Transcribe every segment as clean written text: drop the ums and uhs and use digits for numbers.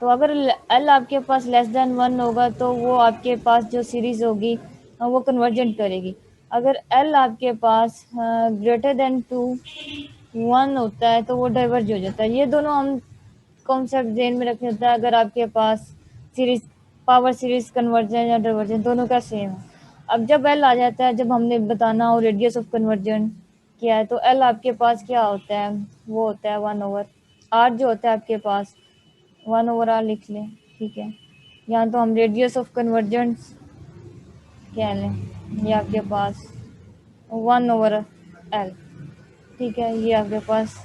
तो अगर एल आपके पास लेस देन 1 होगा तो वो आपके पास जो सीरीज होगी वो कन्वर्जेंट करेगी। अगर एल आपके पास ग्रेटर देन 2 1 होता है तो वो डाइवर्ज हो जाता है। ये दोनों हम कॉन्सेप्ट ध्यान में रखना होता है अगर आपके पास सीरीज पावर सीरीज कन्वर्जन या डाइवर्जन दोनों का सेम है। अब जब एल आ जाता है, जब हमने बताना हो रेडियस ऑफ कन्वर्जन क्या है, तो एल आपके पास क्या होता है, वो होता है 1 ओवर आर जो होता है आपके पास 1 ओवर आर लिख लें, ठीक है। यहाँ तो हम रेडियस ऑफ कन्वर्जन कह लें, ये आपके पास 1 ओवर एल, ठीक है। ये आपके पास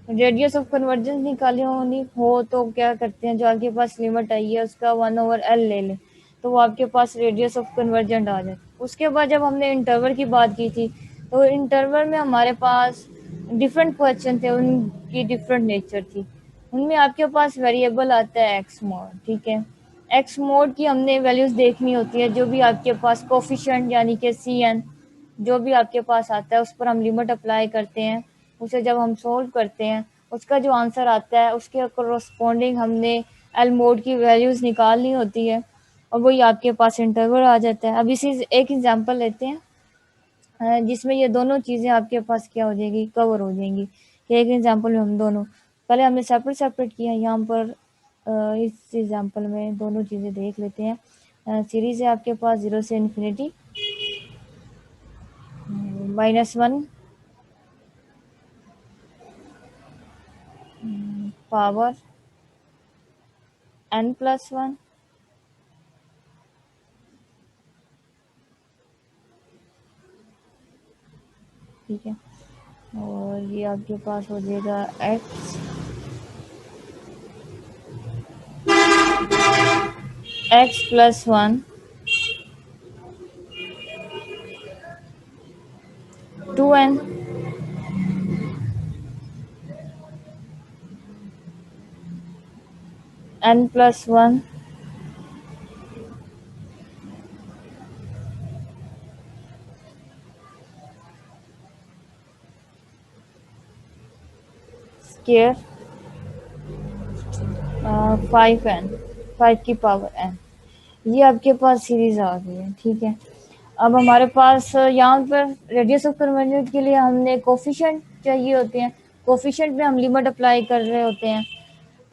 रेडियस ऑफ कन्वर्जेंस निकाली होनी हो तो क्या करते हैं, जो आपके पास लिमिट आई है उसका 1 ओवर एल ले लें, तो वो आपके पास रेडियस ऑफ कन्वर्जेंट आ जाए। उसके बाद जब हमने इंटरवल की बात की थी, तो इंटरवल में हमारे पास डिफरेंट क्वेश्चन थे, उनकी डिफरेंट नेचर थी। उनमें आपके पास वेरिएबल आता है एक्स मोड, ठीक है। एक्स मोड की हमने वैल्यूज देखनी होती है, जो भी आपके पास कोफिशिएंट यानी कि सी एन जो भी आपके पास आता है उस पर हम लिमिट अप्लाई करते हैं। उसे जब हम सोल्व करते हैं, उसका जो आंसर आता है उसके कोरस्पॉन्डिंग हमने एल मोड की वैल्यूज निकालनी होती है, और वही आपके पास इंटरवल आ जाता है। अब इसी एक एग्जांपल लेते हैं जिसमें ये दोनों चीज़ें आपके पास क्या हो जाएगी, कवर हो जाएंगी। कि एक एग्जांपल में हम दोनों पहले हमने सेपरेट सेपरेट किया, यहाँ पर इस एग्जांपल में दोनों चीज़ें देख लेते हैं। सीरीज है आपके पास 0 से इन्फिनिटी -1 पावर n+1 ठीक है। और ये आपके पास हो जाएगा x+1 2n n+1 square 5n 5 की पावर n। ये आपके पास सीरीज आ गई है, ठीक है। अब हमारे पास यहाँ पर रेडियस ऑफ कन्वर्जेंस के लिए हमने कोफिशिएंट चाहिए होते हैं, कोफिशिएंट में हम लिमिट अप्लाई कर रहे होते हैं।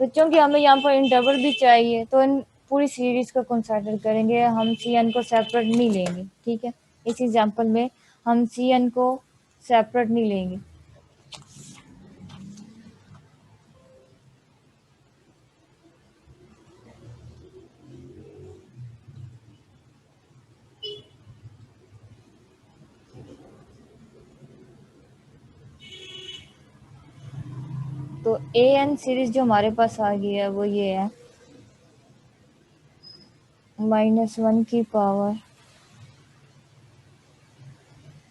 तो चूँकि हमें यहाँ पर इंटरवल भी चाहिए, तो इन पूरी सीरीज को कंसिडर करेंगे, हम सी एन को सेपरेट नहीं लेंगे, ठीक है। इस एग्जांपल में हम सी एन को सेपरेट नहीं लेंगे। तो ए एन सीरीज जो हमारे पास आ गई है वो ये है -1 की पावर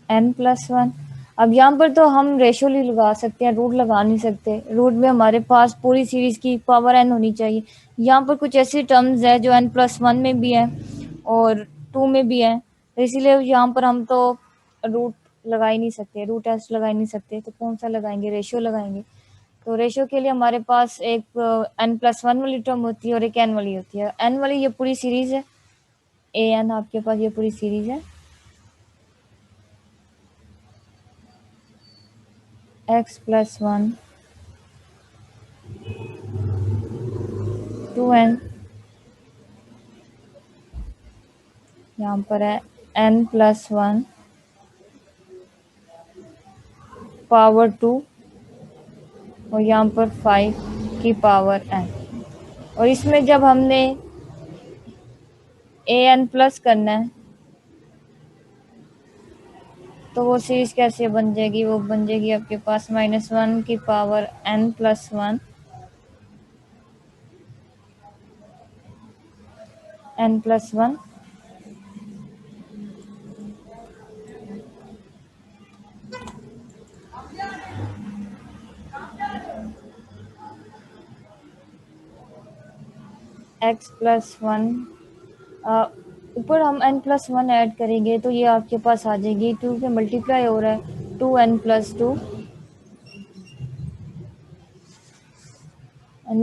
n+1। अब यहाँ पर तो हम रेशो नहीं लगा सकते हैं, रूट लगा नहीं सकते। रूट में हमारे पास पूरी सीरीज की पावर n होनी चाहिए। यहाँ पर कुछ ऐसी टर्म्स है जो n+1 में भी है और 2 में भी है, तो इसीलिए यहाँ पर हम तो रूट लगा ही नहीं सकते, रूट एस लगा ही नहीं सकते। तो कौन सा लगाएंगे, रेशियो लगाएंगे। तो रेशियो के लिए हमारे पास एक n+1 वाली टर्म होती है और एक n वाली होती है। n वाली ये पूरी सीरीज है, ए एन आपके पास ये पूरी सीरीज है x+1 2n, यहाँ पर है n+1 पावर 2 और यहाँ पर 5 की पावर n। और इसमें जब हमने ए एन प्लस करना है तो वो सीरीज कैसे बन जाएगी, वो बन जाएगी आपके पास -1 की पावर n+1 n+1 x+1 ऊपर हम n+1 ऐड करेंगे तो ये आपके पास आ जाएगी 2 के मल्टीप्लाई हो रहा है 2n+2,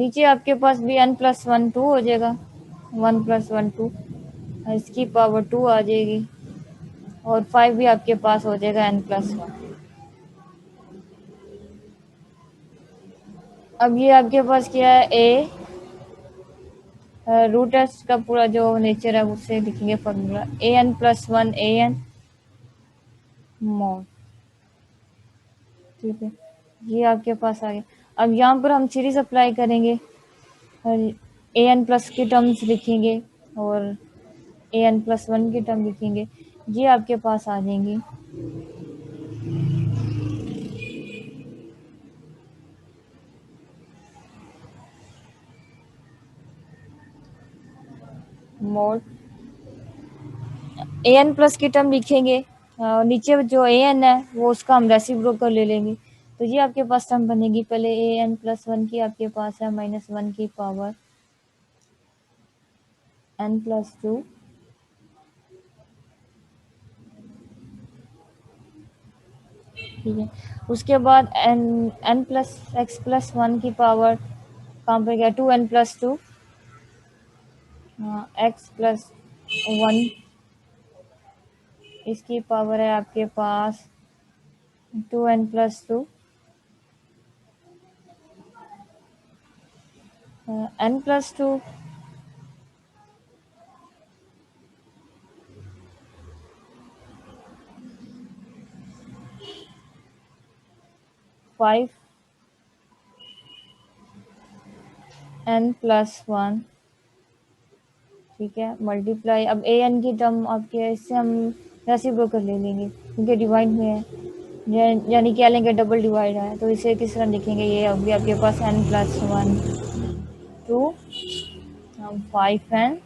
नीचे आपके पास भी n+1 2 हो जाएगा, 1+1 2, इसकी पावर 2 आ जाएगी, और 5 भी आपके पास हो जाएगा n+1। अब ये आपके पास क्या है, ए रूट एस का पूरा जो नेचर है उससे लिखेंगे फॉर्मूला, an+1 an मोड। ठीक है, ये आपके पास आ गया। अब यहाँ पर हम सीरीज अप्लाई करेंगे, an+ की टर्म्स लिखेंगे और an+1 की टर्म लिखेंगे, ये आपके पास आ जाएंगी। मोड an+ की टर्म लिखेंगे, नीचे जो an है वो उसका हम रेसिप्रोकल ले लेंगे, तो ये आपके पास टर्म बनेगी। पहले an+1 की आपके पास है -1 की पावर n+2, ठीक है। उसके बाद n+x+1 की पावर कहाँ पर गया, 2n+2, x+1, इसकी पावर है आपके पास 2n+2, n+2, 5 n+1, ठीक है, मल्टीप्लाई। अब an की टर्म आपके इससे हम रेसिप्रोकल ले लेंगे क्योंकि डिवाइड में है, यानी क्या लेंगे, डबल डिवाइड है, तो इसे किस तरह लिखेंगे, ये अभी आपके पास n+1 2 5n,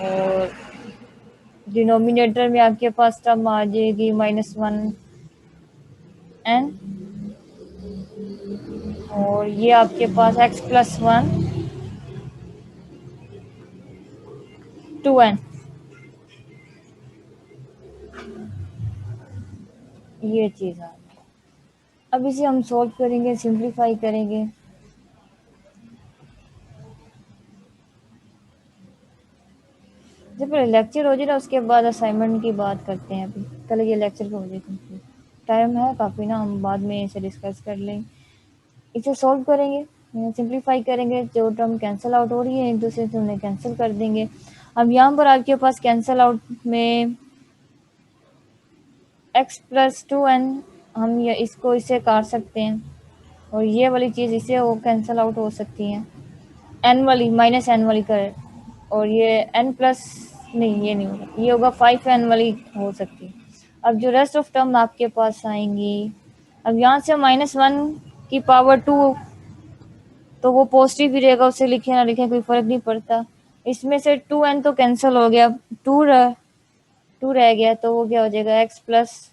और डिनोमिनेटर में आपके पास टर्म आ जाएगी -1n, और ये आपके पास x+1 2n, ये चीज़ आ गई। अब इसे हम सॉल्व करेंगे, सिंप्लीफाई करेंगे। जब पहले लेक्चर हो जाए ना उसके बाद असाइनमेंट की बात करते हैं, अभी पहले ये लेक्चर का हो जाए कंप्लीट, टाइम है काफ़ी ना, हम बाद में इसे डिस्कस कर लेंगे। इसे सॉल्व करेंगे, सिंप्लीफाई करेंगे, जो टर्म कैंसिल आउट हो रही है एक दूसरे से उन्हें कैंसिल कर देंगे। अब यहाँ पर आपके पास कैंसिल आउट में x+2n, हम ये इसको इसे काट सकते हैं, और ये वाली चीज़ इसे वो कैंसिल आउट हो सकती है, n वाली -n वाली कर, और ये n प्लस नहीं, ये नहीं होगा, ये होगा 5n वाली हो सकती है। अब जो रेस्ट ऑफ टर्म आपके पास आएंगी, अब यहाँ से -1 की पावर 2, तो वो पॉजिटिव ही रहेगा, उसे लिखे ना लिखे कोई फर्क नहीं पड़ता। इसमें से 2n तो कैंसिल हो गया, 2 रह गया, तो वो क्या हो जाएगा, x+1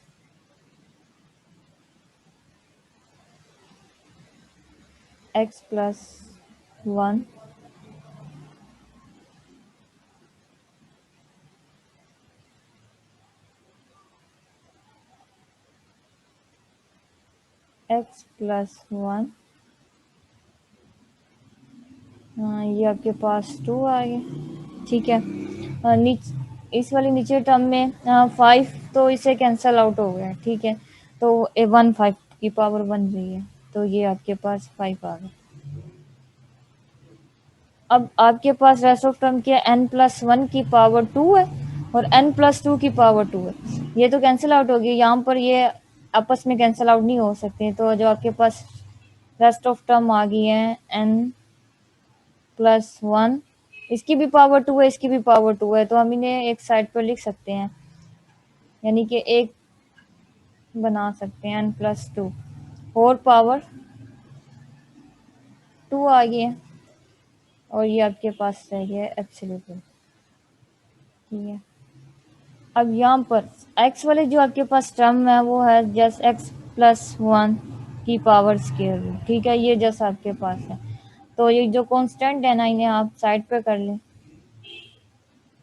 x+1, ये आपके पास 2 आ गया, ठीक है। इस वाली नीचे टर्म में 5 तो इसे कैंसिल आउट हो गया, ठीक है, तो 1 5 की पावर बन रही है, तो ये आपके पास 5 आ गया। अब आपके पास रेस्ट ऑफ टर्म क्या है, n+1 की पावर 2 है और n+2 की पावर 2 है, ये तो कैंसिल आउट होगी, यहाँ पर ये आपस में कैंसिल आउट नहीं हो सकते, तो जो आपके पास रेस्ट ऑफ टर्म आ गई है n+1, इसकी भी पावर 2 है, इसकी भी पावर 2 है, तो हम इन्हें एक साइड पर लिख सकते हैं, यानी कि एक बना सकते हैं n+2, और पावर 2 आ गई है, और ये आपके पास रह गया है एब्सोल्यूट, ठीक है। अब यहाँ पर x वाले जो आपके पास टर्म है वो है जस्ट x+1 की पावर स्क्वायर रूट, ठीक है, ये जस्ट आपके पास है, तो ये जो कांस्टेंट है ना, इन्हें आप साइड पे कर लें,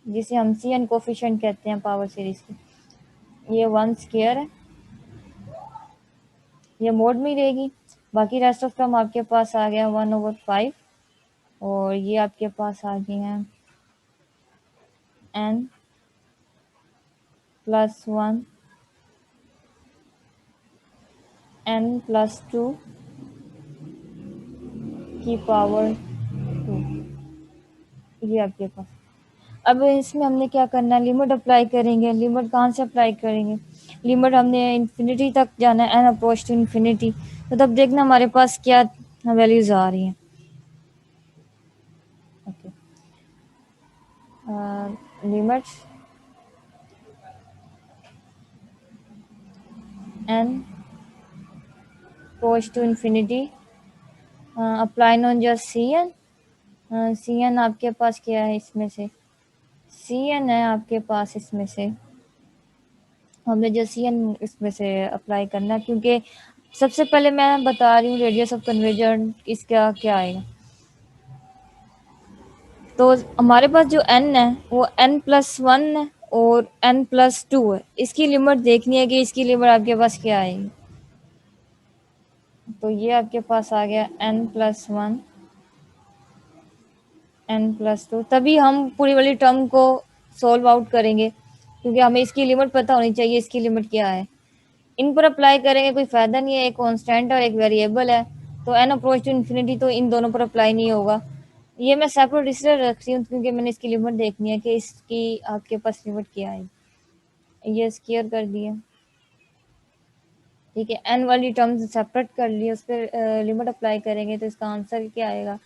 जिसे हम cn कोफिशिएंट कहते हैं पावर सीरीज की, ये 1 स्क्वायर है, ये मोड में ही रहेगी, बाकी रेस्ट ऑफ टर्म आपके पास आ गया 1/5, और ये आपके पास आ गए हैं n प्लस 1 n+2 की पावर 2, ये आपके पास। अब इसमें हमने क्या करना है, लिमिट अप्लाई करेंगे। लिमिट कहाँ से अप्लाई करेंगे, लिमिट हमने इन्फिनिटी तक जाना है, एन अप्रोच टू इन्फिनिटी। तो तब देखना हमारे पास क्या वैल्यूज आ रही हैं। Okay, limit n approach to infinity apply on just c n. C n आपके पास क्या है, इसमें से सी एन है आपके पास, इसमें से हमने जो सी एन इसमें से अप्लाई करना है, क्योंकि सबसे पहले मैं बता रही हूँ रेडियस ऑफ कन्वर्जन इसका क्या आएगा। तो हमारे पास जो n है वो n+1 है और n+2 है। इसकी लिमिट देखनी है कि इसकी लिमिट आपके पास क्या आएगी। तो ये आपके पास आ गया n+1 n+2। तभी हम पूरी वाली टर्म को सॉल्व आउट करेंगे, क्योंकि हमें इसकी लिमिट पता होनी चाहिए, इसकी लिमिट क्या है। इन पर अप्लाई करेंगे कोई फायदा नहीं है, एक कांस्टेंट और एक वेरिएबल है, तो n अप्रोच टू इन्फिनिटी तो इन दोनों पर अप्लाई नहीं होगा। ये मैं सेपरेट इसलिए रख रही हूँ क्योंकि मैंने इसकी लिमिट देखनी है कि इसकी आपके पास लिमिट क्या है। ये स्क्वायर कर दिया, ठीक है। n वाली टर्म सेपरेट कर ली, उस पर लिमिट अप्लाई करेंगे तो इसका आंसर क्या आएगा।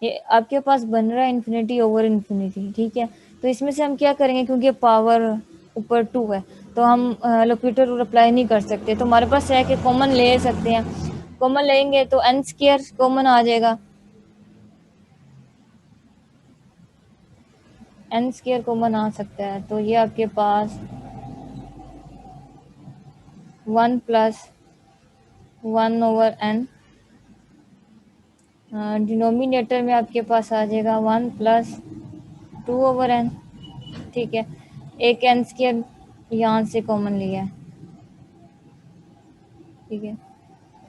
ये आपके पास बन रहा है इन्फिनिटी ओवर इन्फिनिटी, ठीक है। तो इसमें से हम क्या करेंगे, क्योंकि पावर ऊपर 2 है तो हम लोकेटर रूल अप्लाई नहीं कर सकते। तो हमारे पास है कि कॉमन ले सकते हैं, कॉमन लेंगे तो n स्क्वायर कॉमन आ जाएगा, n स्क्वायर कॉमन आ सकता है। तो ये आपके पास 1+1/n, डिनोमिनेटर में आपके पास आ जाएगा 1+2/n, ठीक है। एक n स्क्वायर यहाँ से कॉमन लिया है, ठीक है।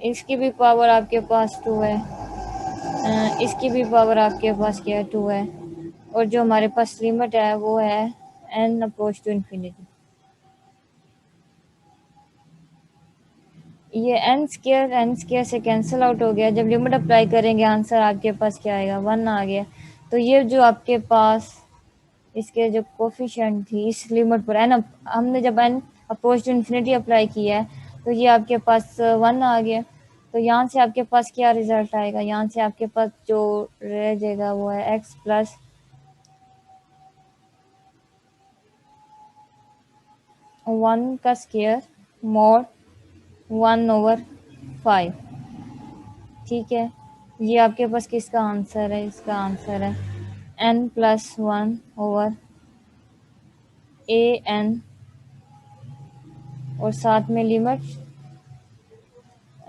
इसकी भी पावर आपके पास 2 है, इसकी भी पावर आपके पास क्या है, 2 है। और जो हमारे पास लिमिट है वो है n अप्रोच टू इन्फिनिटी। ये n स्क्वायर से कैंसिल आउट हो गया। जब लिमिट अप्लाई करेंगे आंसर आपके पास क्या आएगा, 1 आ गया। तो ये जो आपके पास इसके जो कोफिशिएंट थी इस लिमिट पर n, हमने जब n approach to infinity apply किया है तो ये आपके पास 1 आ गया। तो यहाँ से आपके पास क्या रिजल्ट आएगा, यहाँ से आपके पास जो रह जाएगा वो है x+1 का स्क्वायर mod 1/5, ठीक है। ये आपके पास किसका आंसर है, इसका आंसर है n+1/an, और साथ में लिमिट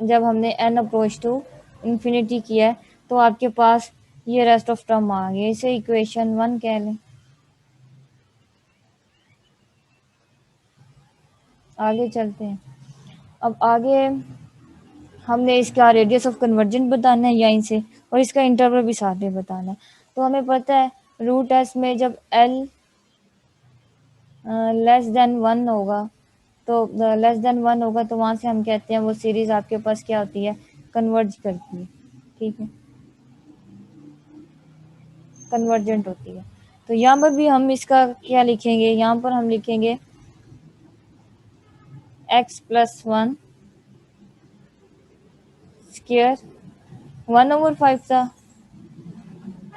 जब हमने n अप्रोच टू इन्फिनिटी किया है तो आपके पास ये रेस्ट ऑफ टर्म आ गया। इसे इक्वेशन 1 कह लें। आगे चलते हैं। अब आगे हमने इसका रेडियस ऑफ कन्वर्जन बताना है यहीं से, और इसका इंटरवल भी साथ में बताना है। तो हमें पता है रूट एस में जब l <1 होगा, तो <1 होगा तो वहाँ से हम कहते हैं वो सीरीज आपके पास क्या होती है, कन्वर्ज करती है, ठीक है, कन्वर्जेंट होती है। तो यहाँ पर भी हम इसका क्या लिखेंगे, यहाँ पर हम लिखेंगे x+1 स्क्वायर 1/5 था,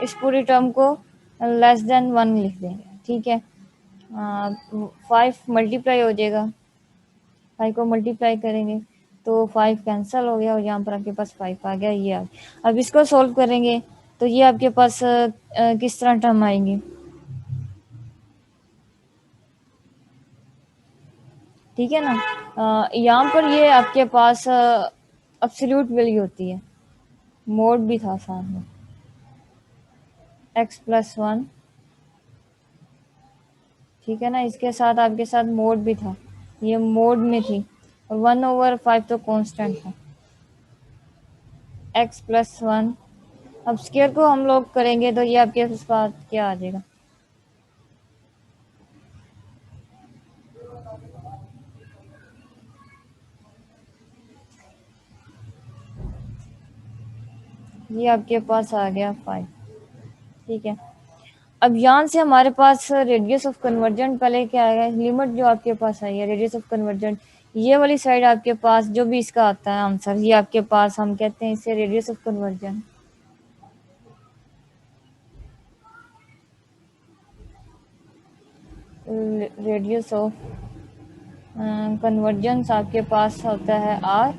इस पूरी टर्म को <1 लिख देंगे, ठीक है। 5 मल्टीप्लाई हो जाएगा, 5 को मल्टीप्लाई करेंगे तो 5 कैंसिल हो गया और यहाँ पर आपके पास 5 आ गया, ये आ गया। अब इसको सॉल्व करेंगे तो ये आपके पास किस तरह टर्म आएंगी, ठीक है ना। यहाँ पर ये आपके पास एब्सोल्यूट वैल्यू होती है, मोड भी था साथ में x+1, ठीक है ना। इसके साथ आपके साथ मोड भी था, ये मोड में थी, और 1/5 तो कांस्टेंट था। X plus one. अब स्क्वायर को हम लोग करेंगे तो ये आपके पास क्या आ जाएगा, ये आपके पास आ गया 5। ठीक है, अब यहाँ से हमारे पास रेडियस ऑफ कन्वर्जेंट पहले क्या आएगा, लिमिट जो आपके पास आई है रेडियस ऑफ कन्वर्जेंट, ये वाली साइड आपके पास जो भी इसका आता है आंसर, ये आपके पास हम कहते हैं इसे radius of convergent. Radius of convergence आपके पास होता है आर,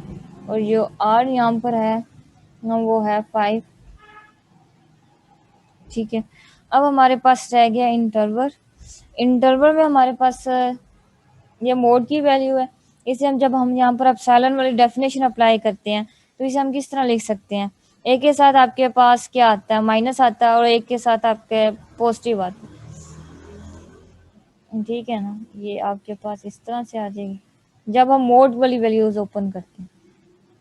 और जो आर यहाँ पर है वो है 5। ठीक है, अब हमारे पास रह गया इंटरवल। इंटरवल में हमारे पास ये मोड की वैल्यू है। इसे हम जब हम यहाँ पर एप्सिलॉन वाली डेफिनेशन अप्लाई करते हैं तो इसे हम किस तरह लिख सकते हैं, एक के साथ आपके पास क्या आता है, माइनस आता है, और एक के साथ आपके पॉजिटिव आता है। ठीक है ना, ये आपके पास इस तरह से आ जाएगी जब हम मोड वाली वैल्यूज ओपन करते हैं।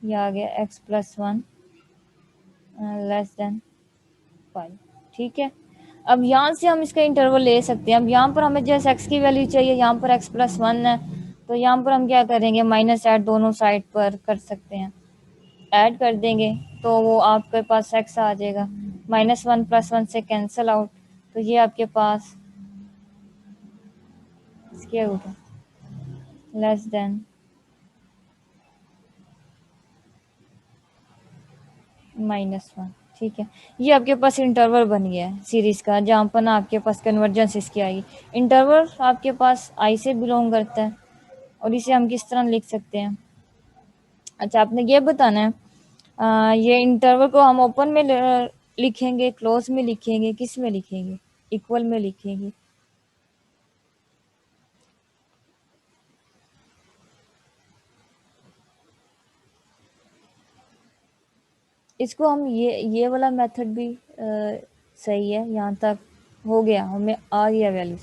ये आ गया x plus one less than 5। ठीक है, अब यहाँ से हम इसका इंटरवल ले सकते हैं। अब यहाँ पर हमें जैसे एक्स की वैल्यू चाहिए, यहाँ पर एक्स प्लस वन है, तो यहाँ पर हम क्या करेंगे, माइनस ऐड दोनों साइड पर कर सकते हैं, ऐड कर देंगे तो वो आपके पास एक्स आ जाएगा, माइनस वन प्लस वन से कैंसिल आउट, तो ये आपके पास स्क्वायर रूट है लेस देन -1। ठीक है, ये आपके पास इंटरवल बन गया है सीरीज का, जहाँ पर ना आपके पास कन्वर्जेंस इसकी आएगी। इंटरवल आपके पास आई से बिलोंग करता है, और इसे हम किस तरह लिख सकते हैं। अच्छा, आपने ये बताना है ये इंटरवल को हम ओपन में लिखेंगे, क्लोज में लिखेंगे, किस में लिखेंगे, इक्वल में लिखेंगे। इसको हम ये वाला मेथड भी सही है, यहाँ तक हो गया, हमें आ गया वैल्यूज।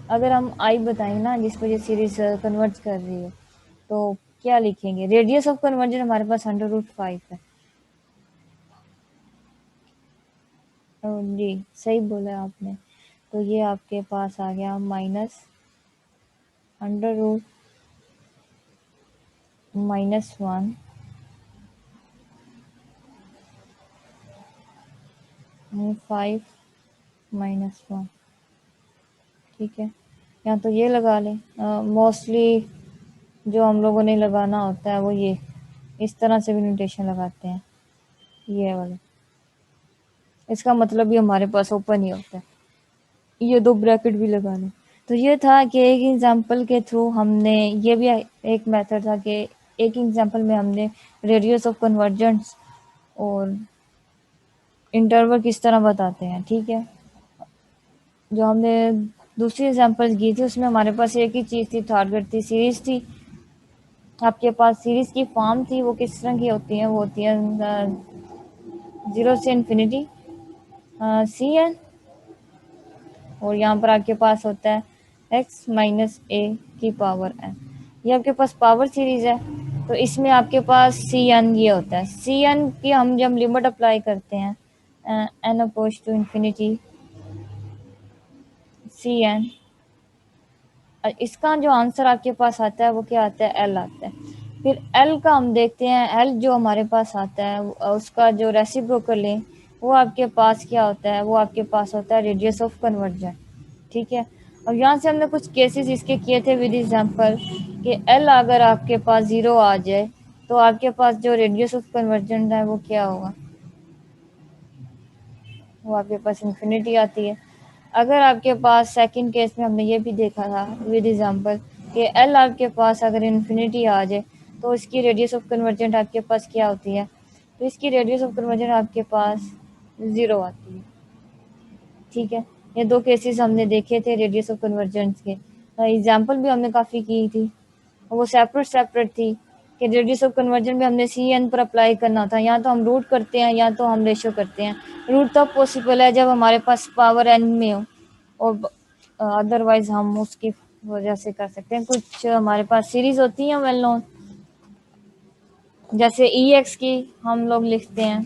अगर हम आई बताएंगे ना जिसको ये सीरीज कन्वर्ट कर रही है, तो क्या लिखेंगे, रेडियस ऑफ कन्वर्जन हमारे पास √5 है। जी सही बोला आपने, तो ये आपके पास आ गया -√-1 5 -1। ठीक है, या तो ये लगा लें, मोस्टली जो हम लोगों ने लगाना होता है वो ये इस तरह से भी नोटेशन लगाते हैं, ये वाले, इसका मतलब भी हमारे पास ओपन ही होता है, ये दो ब्रैकेट भी लगा लें। तो ये था कि एक एग्जांपल के थ्रू हमने, ये भी एक मेथड था कि एक एग्जांपल में हमने रेडियस ऑफ कन्वर्जेंस और इंटरवल किस तरह बताते हैं। ठीक है, जो हमने दूसरी एग्जांपल की थी उसमें हमारे पास एक ही चीज़ थी, टारगेट थी, सीरीज थी। आपके पास सीरीज की फॉर्म थी, वो किस तरह की होती है, वो होती है 0 से इन्फिनिटी CN, और यहाँ पर आपके पास होता है x माइनस ए की पावर n। ये आपके पास पावर सीरीज है, तो इसमें आपके पास CN ये होता है। CN की हम जब लिमिट अप्लाई करते हैं n approach to infinity CN, इसका जो आंसर आपके पास आता है वो क्या आता है, L आता है। फिर L का हम देखते हैं, L जो हमारे पास आता है उसका जो रेसिप्रोकल है वो आपके पास क्या होता है, वो आपके पास होता है रेडियस ऑफ कन्वर्जन। ठीक है, और यहाँ से हमने कुछ केसेस इसके किए थे विद एग्जांपल कि L अगर आपके पास 0 आ जाए तो आपके पास जो रेडियस ऑफ कन्वर्जन है वो क्या होगा, वो आपके पास इन्फिनिटी आती है। अगर आपके पास सेकंड केस में हमने ये भी देखा था विद एग्जांपल कि L आपके पास अगर इन्फिनिटी आ जाए तो इसकी रेडियस ऑफ कन्वर्जेंट आपके पास क्या होती है, तो इसकी रेडियस ऑफ कन्वर्जेंट आपके पास 0 आती है। ठीक है, ये दो केसेस हमने देखे थे रेडियस ऑफ कन्वर्जेंस के, एग्जांपल भी हमने काफ़ी की थी, वो सेपरेट थी कि रेडियस ऑफ कन्वर्जन में हमने CN पर अप्लाई करना था। या तो हम रूट करते हैं या तो हम रेशो करते हैं। रूट तब पॉसिबल है जब हमारे पास पावर n में हो, और अदरवाइज हम उसकी वजह से कर सकते हैं। कुछ हमारे पास सीरीज होती हैं वेल नोन, जैसे EX की हम लोग लिखते हैं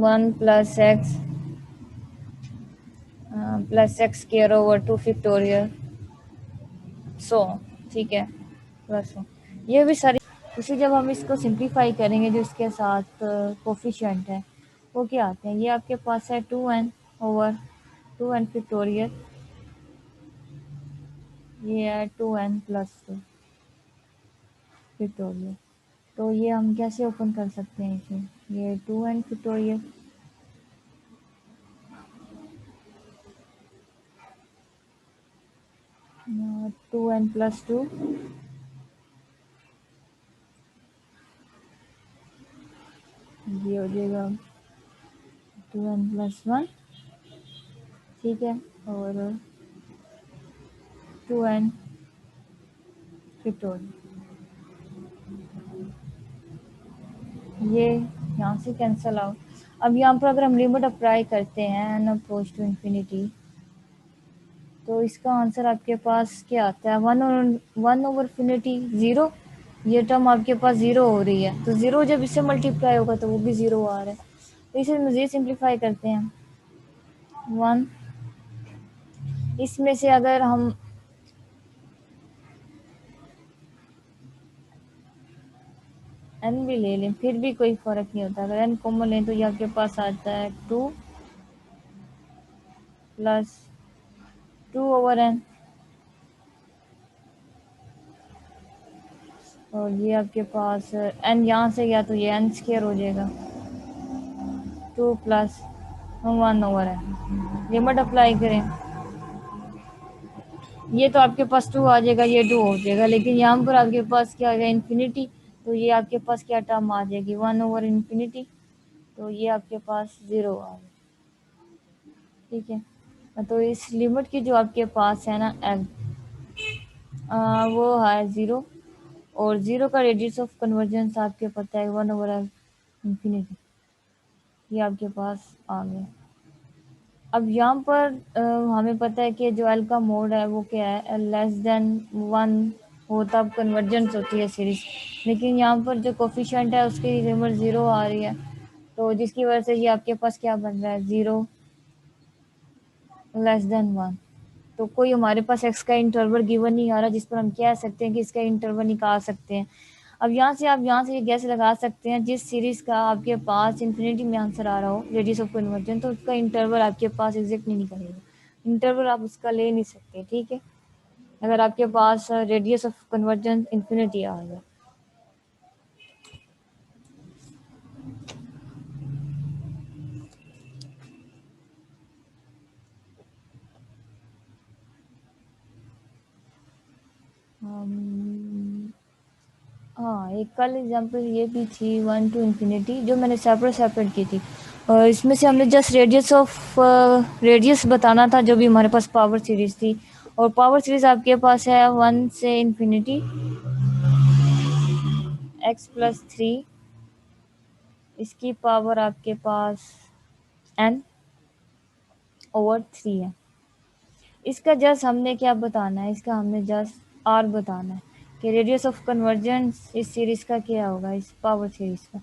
1 plus x square over 2 factorial 100, ठीक है, प्लस 100। ये भी सारी उसी जब हम इसको सिंप्लीफाई करेंगे जो इसके साथ कोफिशिएंट है वो क्या आते हैं, ये आपके पास है 2n ओवर 2n फैक्टोरियल, ये है 2n प्लस 2 फैक्टोरियल। तो ये हम कैसे ओपन कर सकते हैं इसे, ये 2n फैक्टोरियल 2n प्लस 2, ये हो जाएगा 2n प्लस 1, ठीक है, और 2n फैक्टोरियल, ये यहाँ से कैंसिल आउट। अब यहाँ पर अगर हम लिमिट अप्लाई करते हैं एन अप्रोच टू इन्फिनिटी, तो इसका आंसर आपके पास क्या आता है, 1 ओवर इन्फिनिटी 0। ये टर्म आपके पास 0 हो रही है, तो 0 जब इससे मल्टीप्लाई होगा तो वो भी 0 आ रहा है। तो इसे मज़ीद सिंप्लीफाई करते हैं 1, इसमें से अगर हम एन भी ले लें फिर भी कोई फ़र्क नहीं होता, अगर एन कॉमन लें तो ये आपके पास आता है 2 प्लस 2/n, और ये आपके पास एन यहाँ से गया तो ये एन स्क्वायर हो जाएगा 2 प्लस 1/n। लिमिट अप्लाई करें, ये तो आपके पास 2 आ जाएगा, ये 2 हो जाएगा, लेकिन यहाँ पर आपके पास क्या आ गया इन्फिनिटी, तो ये आपके पास क्या टर्म आ जाएगी 1/इन्फिनिटी, तो ये आपके पास 0 आ गया, ठीक है। तो इस लिमिट की जो आपके पास है ना वो है 0, और 0 का रेडियस ऑफ कन्वर्जेंस आपके पता है 1/इन्फिनिटी, ये आपके पास आ गया। अब यहाँ पर हमें पता है कि जो एल का मोड है वो क्या है, लेस देन 1 हो तब कन्वर्जेंस होती है सीरीज, लेकिन यहाँ पर जो कोफिशिएंट है उसकी लिमिट 0 आ रही है, तो जिसकी वजह से ये आपके पास क्या बन रहा है 0 लेस देन 1। तो कोई हमारे पास एक्स का इंटरवल गिवन नहीं आ रहा जिस पर हम कह सकते हैं कि इसका इंटरवल निकाल सकते हैं। अब यहाँ से आप यहाँ से ये गैस लगा सकते हैं, जिस सीरीज़ का आपके पास इन्फिनिटी में आंसर आ रहा हो रेडियस ऑफ कन्वर्जन, तो उसका इंटरवल आपके पास एग्जैक्ट नहीं निकलेगा, इंटरवल आप उसका ले नहीं सकते, ठीक है, अगर आपके पास रेडियस ऑफ कन्वर्जन इन्फिनिटी आ गया। हाँ, एक कल एग्जांपल ये भी थी 1 टू इन्फिनिटी जो मैंने सेपरेट की थी, और इसमें से हमने जस्ट रेडियस बताना था जो भी हमारे पास पावर सीरीज थी, और पावर सीरीज आपके पास है 1 से इन्फिनिटी x प्लस 3, इसकी पावर आपके पास n ओवर 3 है। इसका जस्ट हमने क्या बताना है, इसका हमने जस्ट r बताना है कि रेडियस ऑफ कन्वर्जेंस इस सीरीज का क्या होगा, इस पावर सीरीज का।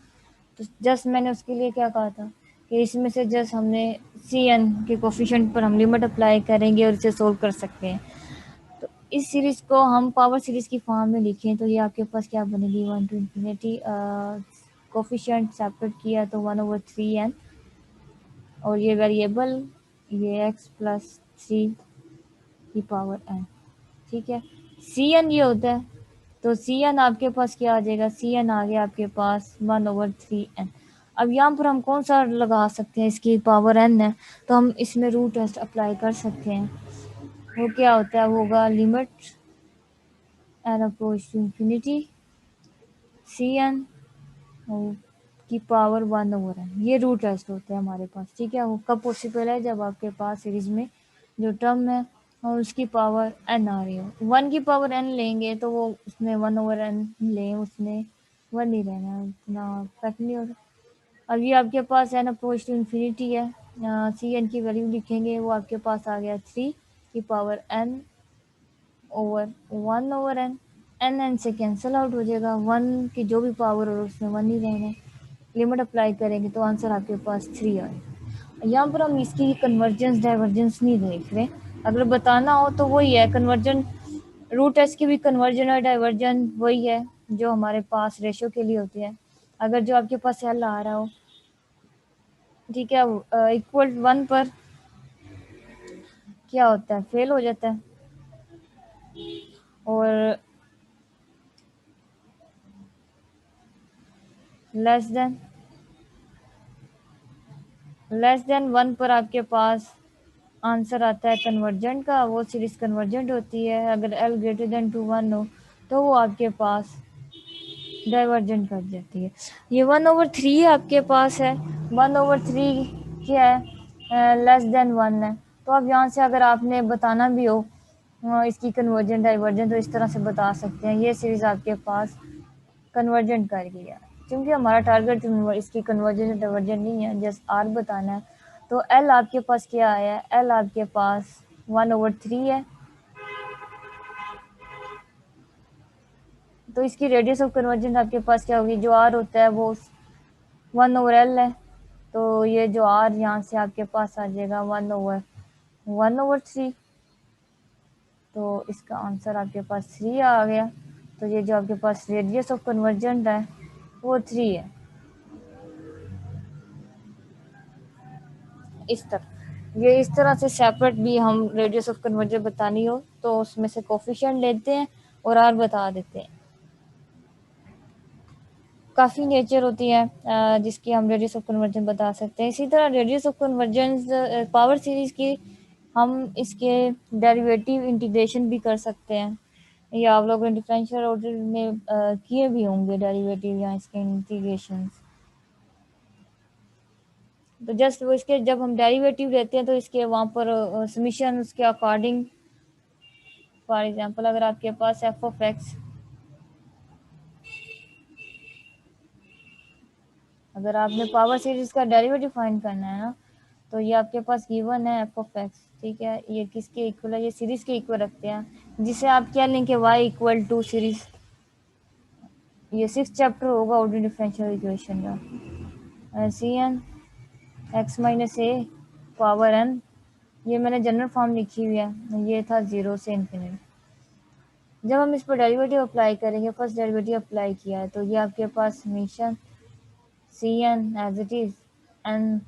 तो जस्ट मैंने उसके लिए क्या कहा था कि इसमें से जस्ट हमने सी एन के कोफिशिएंट पर हम लिमिट अप्लाई करेंगे और इसे सोल्व कर सकते हैं। तो इस सीरीज को हम पावर सीरीज की फॉर्म में लिखें तो ये आपके पास क्या बनेगी 1 टू इन्फिनिटी, कोफिशिएंट सेपरेट किया तो 1/3n, और ये वेरिएबल ये x प्लस 3 की पावर n, ठीक है। सी एन ये होता है, तो सी एन आपके पास क्या आ जाएगा, सी एन आ गया आपके पास 1/3n। अब यहाँ पर हम कौन सा लगा सकते हैं, इसकी पावर n है तो हम इसमें रूट टेस्ट अप्लाई कर सकते हैं। वो क्या होता है, वो होगा limit n approach to infinity c n की पावर 1/n, ये रूट टेस्ट होता है हमारे पास, ठीक है। वो कब पॉसिबल है, जब आपके पास सीरीज में जो टर्म है और उसकी पावर n आ रही हो। 1 की पावर n लेंगे तो वो उसमें 1/n लें, उसमें 1 ही रहना, उतना फर्क नहीं होता। अब ये आपके पास n अप्रोच टू इन्फिनिटी है, सी एन की वैल्यू लिखेंगे, वो आपके पास आ गया 3 की power n over 1/n, n n से कैंसिल आउट हो जाएगा, 1 की जो भी पावर हो उसमें 1 ही रहना है, लिमिट अप्लाई करेंगे तो आंसर आपके पास 3 आएगा। यहाँ पर हम इसकी कन्वर्जेंस डाइवर्जेंस नहीं देख रहे, अगर बताना हो तो वही है कन्वर्जन, रूट एस की भी कन्वर्जन और डाइवर्जन वही है जो हमारे पास रेशो के लिए होती है। अगर जो आपके पास एल आ रहा हो, ठीक है, इक्वल 1 पर क्या होता है, फेल हो जाता है, और लेस देन 1 पर आपके पास आंसर आता है कन्वर्जेंट का, वो सीरीज कन्वर्जेंट होती है। अगर एल ग्रेटर देन टू 1 हो तो वो आपके पास डाइवर्जेंट कर जाती है। ये 1/3 आपके पास है, 1/3 क्या है, लेस देन 1 है। तो अब यहाँ से अगर आपने बताना भी हो इसकी कन्वर्जेंट डाइवर्जेंट तो इस तरह से बता सकते हैं, ये सीरीज आपके पास कन्वर्जेंट कर गया। क्योंकि हमारा टारगेट इसकी कन्वर्जेंट डाइवर्जेंट नहीं है, जस्ट आर बताना है। तो एल आपके पास क्या आया, एल आपके पास 1/3 है। तो इसकी रेडियस ऑफ कन्वर्जेंट आपके पास क्या होगी, जो आर होता है वो 1/L है। तो ये जो आर यहाँ से आपके पास आ जाएगा 1/3। तो इसका आंसर आपके पास 3 आ गया। तो ये जो आपके पास रेडियस ऑफ कन्वर्जेंट है वो 3 है। इस तरह से सेपरेट भी हम रेडियस ऑफ कन्वर्जेंट बतानी हो तो उसमें से कोफिशिएंट लेते हैं और आर बता देते हैं। काफ़ी नेचर होती है जिसकी हम रेडियस ऑफ कन्वर्जेंस बता सकते हैं। इसी तरह radius of convergence power series की हम इसके डेरिवेटिव इंटीग्रेशन भी कर सकते हैं, या आप लोग डिफरेंशियल ऑर्डर में किए भी होंगे डेरिवेटिव या इसके इंटीग्रेशन। तो जस्ट वो इसके जब हम डेरिवेटिव लेते हैं तो इसके वहाँ पर समीशन उसके अकॉर्डिंग, फॉर एग्जांपल अगर आपके पास एफ ऑफ एक्स, अगर आपने पावर सीरीज का डेरिवेटिव फाइंड करना है ना, तो ये आपके पास गिवन है एफ ऑफ एक्स, ठीक है, ये किसके इक्वल है, ये सीरीज के इक्वल रखते हैं, जिसे आप क्या लेंगे वाई इक्वल टू सीरीज। ये 6th चैप्टर होगा ऑर्डिनरी डिफरेंशियल इक्वेशन का, सी एन एक्स माइनस ए पावर एन, ये मैंने जनरल फॉर्म लिखी हुई है, ये था 0 से इन्फिनिटी। जब हम इस पर डेरिवेटिव अप्लाई करेंगे, फर्स्ट डेरिवेटिव अप्लाई किया है तो ये आपके पास summation c n as it is n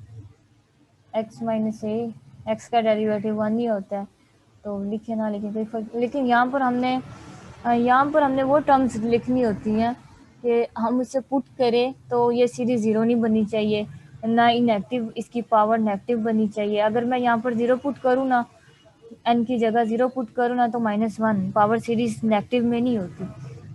x minus a, x का डेरिवेटिव 1 ही होता है, तो लिखे ना लिखे कोई फर्क, लेकिन यहाँ पर हमने वो टर्म्स लिखनी होती हैं कि हम उसे पुट करें तो ये सीरीज 0 नहीं बननी चाहिए, ना इनएक्टिव इसकी पावर नेगेटिव बननी चाहिए। अगर मैं यहाँ पर 0 पुट करूँ ना, एन की जगह 0 पुट करूँ ना, तो -1 पावर सीरीज नेगेटिव में नहीं होती,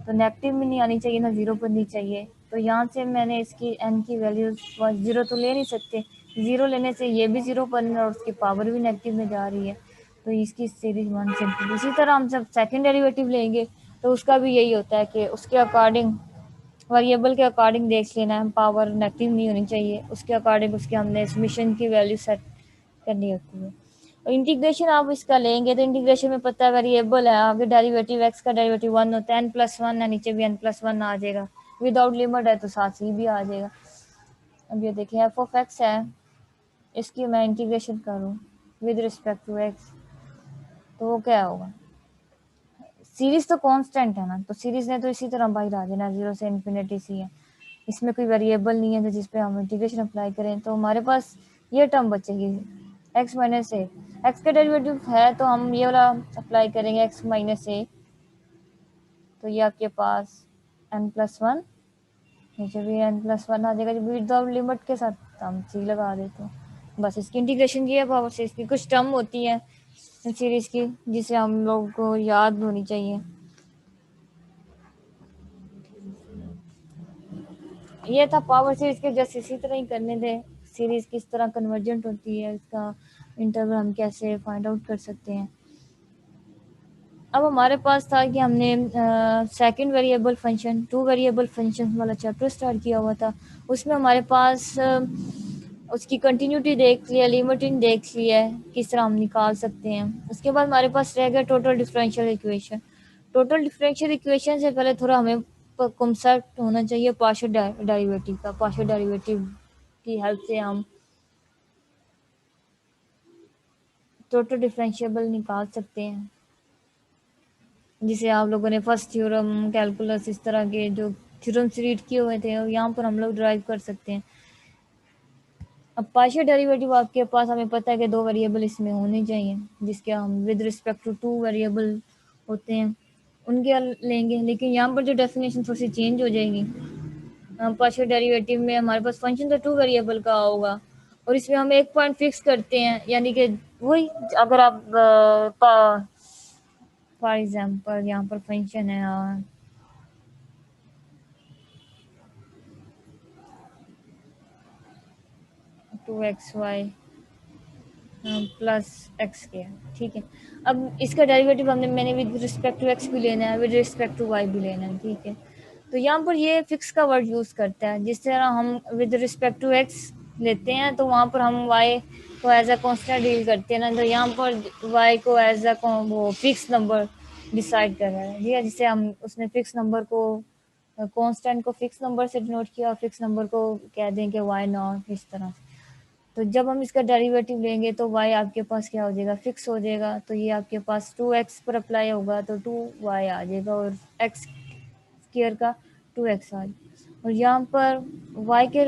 तो नेगेटिव में नहीं आनी चाहिए ना 0 बननी चाहिए। तो यहाँ से मैंने इसकी एन की वैल्यू 0 तो ले नहीं सकते, 0 लेने से ये भी 0 बन और उसकी पावर भी नेगेटिव में जा रही है, तो इसकी सीरीज 1 सिंपल। इसी तरह हम जब सेकेंड डेरिवेटिव लेंगे तो उसका भी यही होता है कि उसके अकॉर्डिंग, वेरिएबल के अकॉर्डिंग देख लेना है, पावर नेगेटिव नहीं होनी चाहिए, उसके अकॉर्डिंग उसके हमने समीशन की वैल्यू सेट करनी होती है। और इंटीग्रेशन आप इसका लेंगे तो इंटीग्रेशन में पता है वेरिएबल है, आगे डेरिवेटिव एक्स का डेरिवेटिव 1 होता है, n+1 है, नीचे भी n+1 आ जाएगा, विदाउट लिमिट है तो साथ ही भी आ जाएगा। अब ये देखिए एफ ऑफ एक्स है, इसकी मैं इंटीग्रेशन करूँ विद रिस्पेक्ट टू एक्स तो वो क्या होगा, सीरीज तो कांस्टेंट है ना, तो सीरीज ने तो इसी तरह बाहर आ जाना, 0 से इन्फिनिटी सी है, इसमें कोई वेरिएबल नहीं है तो जिस पे हम इंटीग्रेशन अप्लाई करें तो हमारे पास ये टर्म बचेगी एक्स माइनस ए, एक्स का डेरिवेटिव है तो हम ये वाला अप्लाई करेंगे एक्स माइनस ए, तो ये आपके पास n+1, नीचे भी n+1 आ जाएगा, जब विदाउट लिमिट के साथ हम सी लगा देते हैं। बस इसकी इंटीग्रेशन की है पावर से, इसकी कुछ टर्म होती है सीरीज की जिसे हम लोग को याद होनी चाहिए। ये था पावर सीरीज के, जैसे इसी तरह ही करने थे, सीरीज किस तरह कन्वर्जेंट होती है, इसका इंटरवल हम कैसे फाइंड आउट कर सकते हैं। अब हमारे पास था कि हमने second variable function, 2 variable function वाला चैप्टर स्टार्ट किया हुआ था, उसमें हमारे पास उसकी कंटिन्यूटी देख लिया, लिमिटिंग देख लिया है, किस तरह हम निकाल सकते हैं। उसके बाद हमारे पास रह गया total differential equation. Total differential equation से पहले थोड़ा हमें कॉन्सेप्ट होना चाहिए पार्शियल डेरिवेटिव का। पार्शियल डेरिवेटिव की हेल्प से हम टोटल डिफरेंशिएबल निकाल सकते हैं, जिसे आप लोगों ने फर्स्ट थ्योरम, कैलकुलस, इस तरह के जो थ्योरम्स रीड किए हुए थे, और यहाँ पर हम लोग ड्राइव कर सकते हैं। अब पार्शियल डेरिवेटिव आपके पास, हमें पता है कि दो वेरिएबल इसमें होने चाहिए, जिसके हम with respect to two variable होते हैं उनके लेंगे। लेकिन यहाँ पर जो डेफिनेशन थोड़ी सी चेंज हो जाएगी। पार्शियल डेरिवेटिव में हमारे पास फंक्शन तो टू वेरिएबल का होगा, और इसमें हम एक पॉइंट फिक्स करते हैं, यानी कि वही, अगर आप फॉर एग्जांपल यहाँ पर फंक्शन है 2xy प्लस एक्स के, ठीक है। अब इसका डेरिवेटिव मैंने विद रिस्पेक्ट टू एक्स भी लेना है, विद रिस्पेक्ट टू वाई भी लेना है, ठीक है। तो यहाँ पर ये फिक्स का वर्ड यूज़ करता है। जिस तरह हम विद रिस्पेक्ट टू एक्स लेते हैं, तो वहाँ पर हम वाई को एज अ कॉन्स्टेंट डील करते हैं ना, तो यहाँ पर वाई को एज अ वो फिक्स नंबर डिसाइड कर रहा है, ठीक है। जिससे हम उसने फिक्स नंबर को, कांस्टेंट को फिक्स नंबर से डिनोट किया, और फिक्स नंबर को कह दें कि वाई नॉट, इस तरह से। तो जब हम इसका डेरिवेटिव लेंगे तो y आपके पास क्या हो जाएगा, फिक्स हो जाएगा। तो ये आपके पास 2x पर अप्लाई होगा तो 2y आ जाएगा, और x स्क्वायर का 2x आ जाएगा। और यहाँ पर y के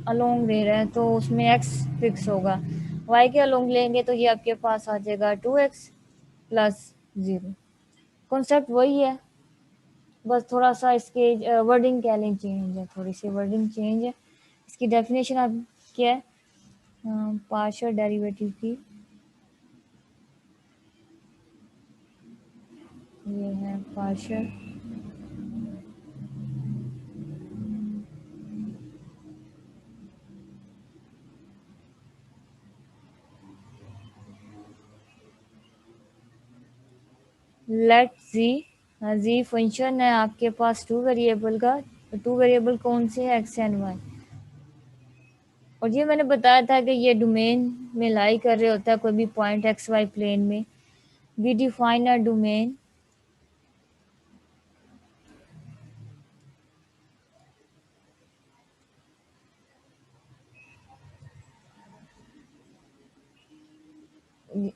अलोंग ले रहे हैं तो उसमें x फिक्स होगा। y के अलोंग लेंगे तो ये आपके पास आ जाएगा 2x प्लस 0। कॉन्सेप्ट वही है, बस थोड़ा सा इसके वर्डिंग कह लें चेंज है, थोड़ी सी वर्डिंग चेंज है। इसकी डेफिनेशन अब क्या है पार्शियल डेरिवेटिव की, ये है पार्शियल लेट जी। जी फंक्शन है आपके पास टू वेरिएबल का। टू वेरिएबल कौन से है, एक्स एंड वाई। और ये मैंने बताया था कि ये डोमेन में लाई कर रहे होता है कोई भी पॉइंट एक्स वाई प्लेन में। We define a domain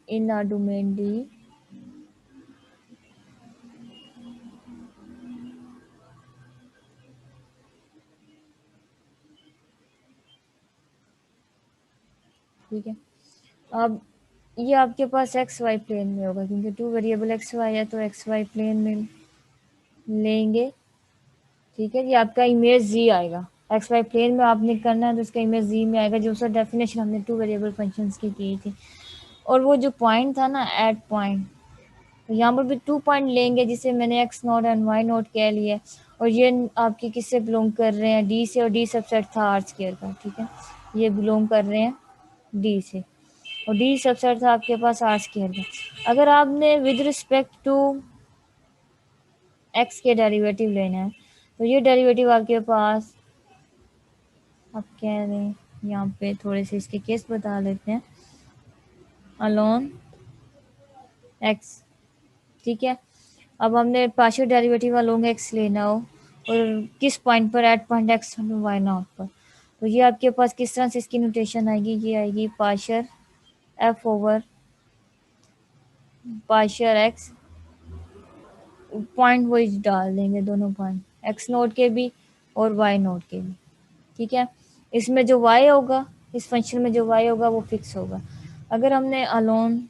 in a domain d, ठीक है। अब ये आपके पास एक्स वाई प्लेन में होगा, क्योंकि टू वेरिएबल एक्स वाई है, तो एक्स वाई प्लेन में लेंगे, ठीक है। ये आपका इमेज जी आएगा, एक्स वाई प्लेन में आपने करना है तो इसका इमेज जी में आएगा, जो उसका डेफिनेशन हमने टू वेरिएबल फंक्शंस की थी। और वो जो पॉइंट था ना, एट पॉइंट, तो यहाँ पर भी 2 पॉइंट लेंगे, जिसे मैंने x naught and y naught कह लिया। और ये आपके किससे बिलोंग कर रहे हैं, डी से, और डी सबसेट था आर स्क्वायर का, ठीक है। ये बिलोंग कर रहे हैं डी से, और डी सबसेट था आपके पास आर स्क्वायर का। अगर आपने विद रिस्पेक्ट टू एक्स के डेरिवेटिव लेना है, तो ये डेरिवेटिव आपके पास, आप कह रहे हैं, यहाँ पे थोड़े से इसके केस बता लेते हैं। अलोन एक्स, ठीक है। अब हमने पार्शियल डेरिवेटिव अलोंग एक्स लेना हो, और किस पॉइंट पर, at point x y naught पर, तो ये आपके पास किस तरह से इसकी नोटेशन आएगी, ये आएगी partial f over partial x, point वही डाल देंगे, दोनों पॉइंट एक्स नोट के भी और वाई नोट के भी, ठीक है। इसमें जो वाई होगा, इस फंक्शन में जो वाई होगा वो फिक्स होगा। अगर हमने अलोन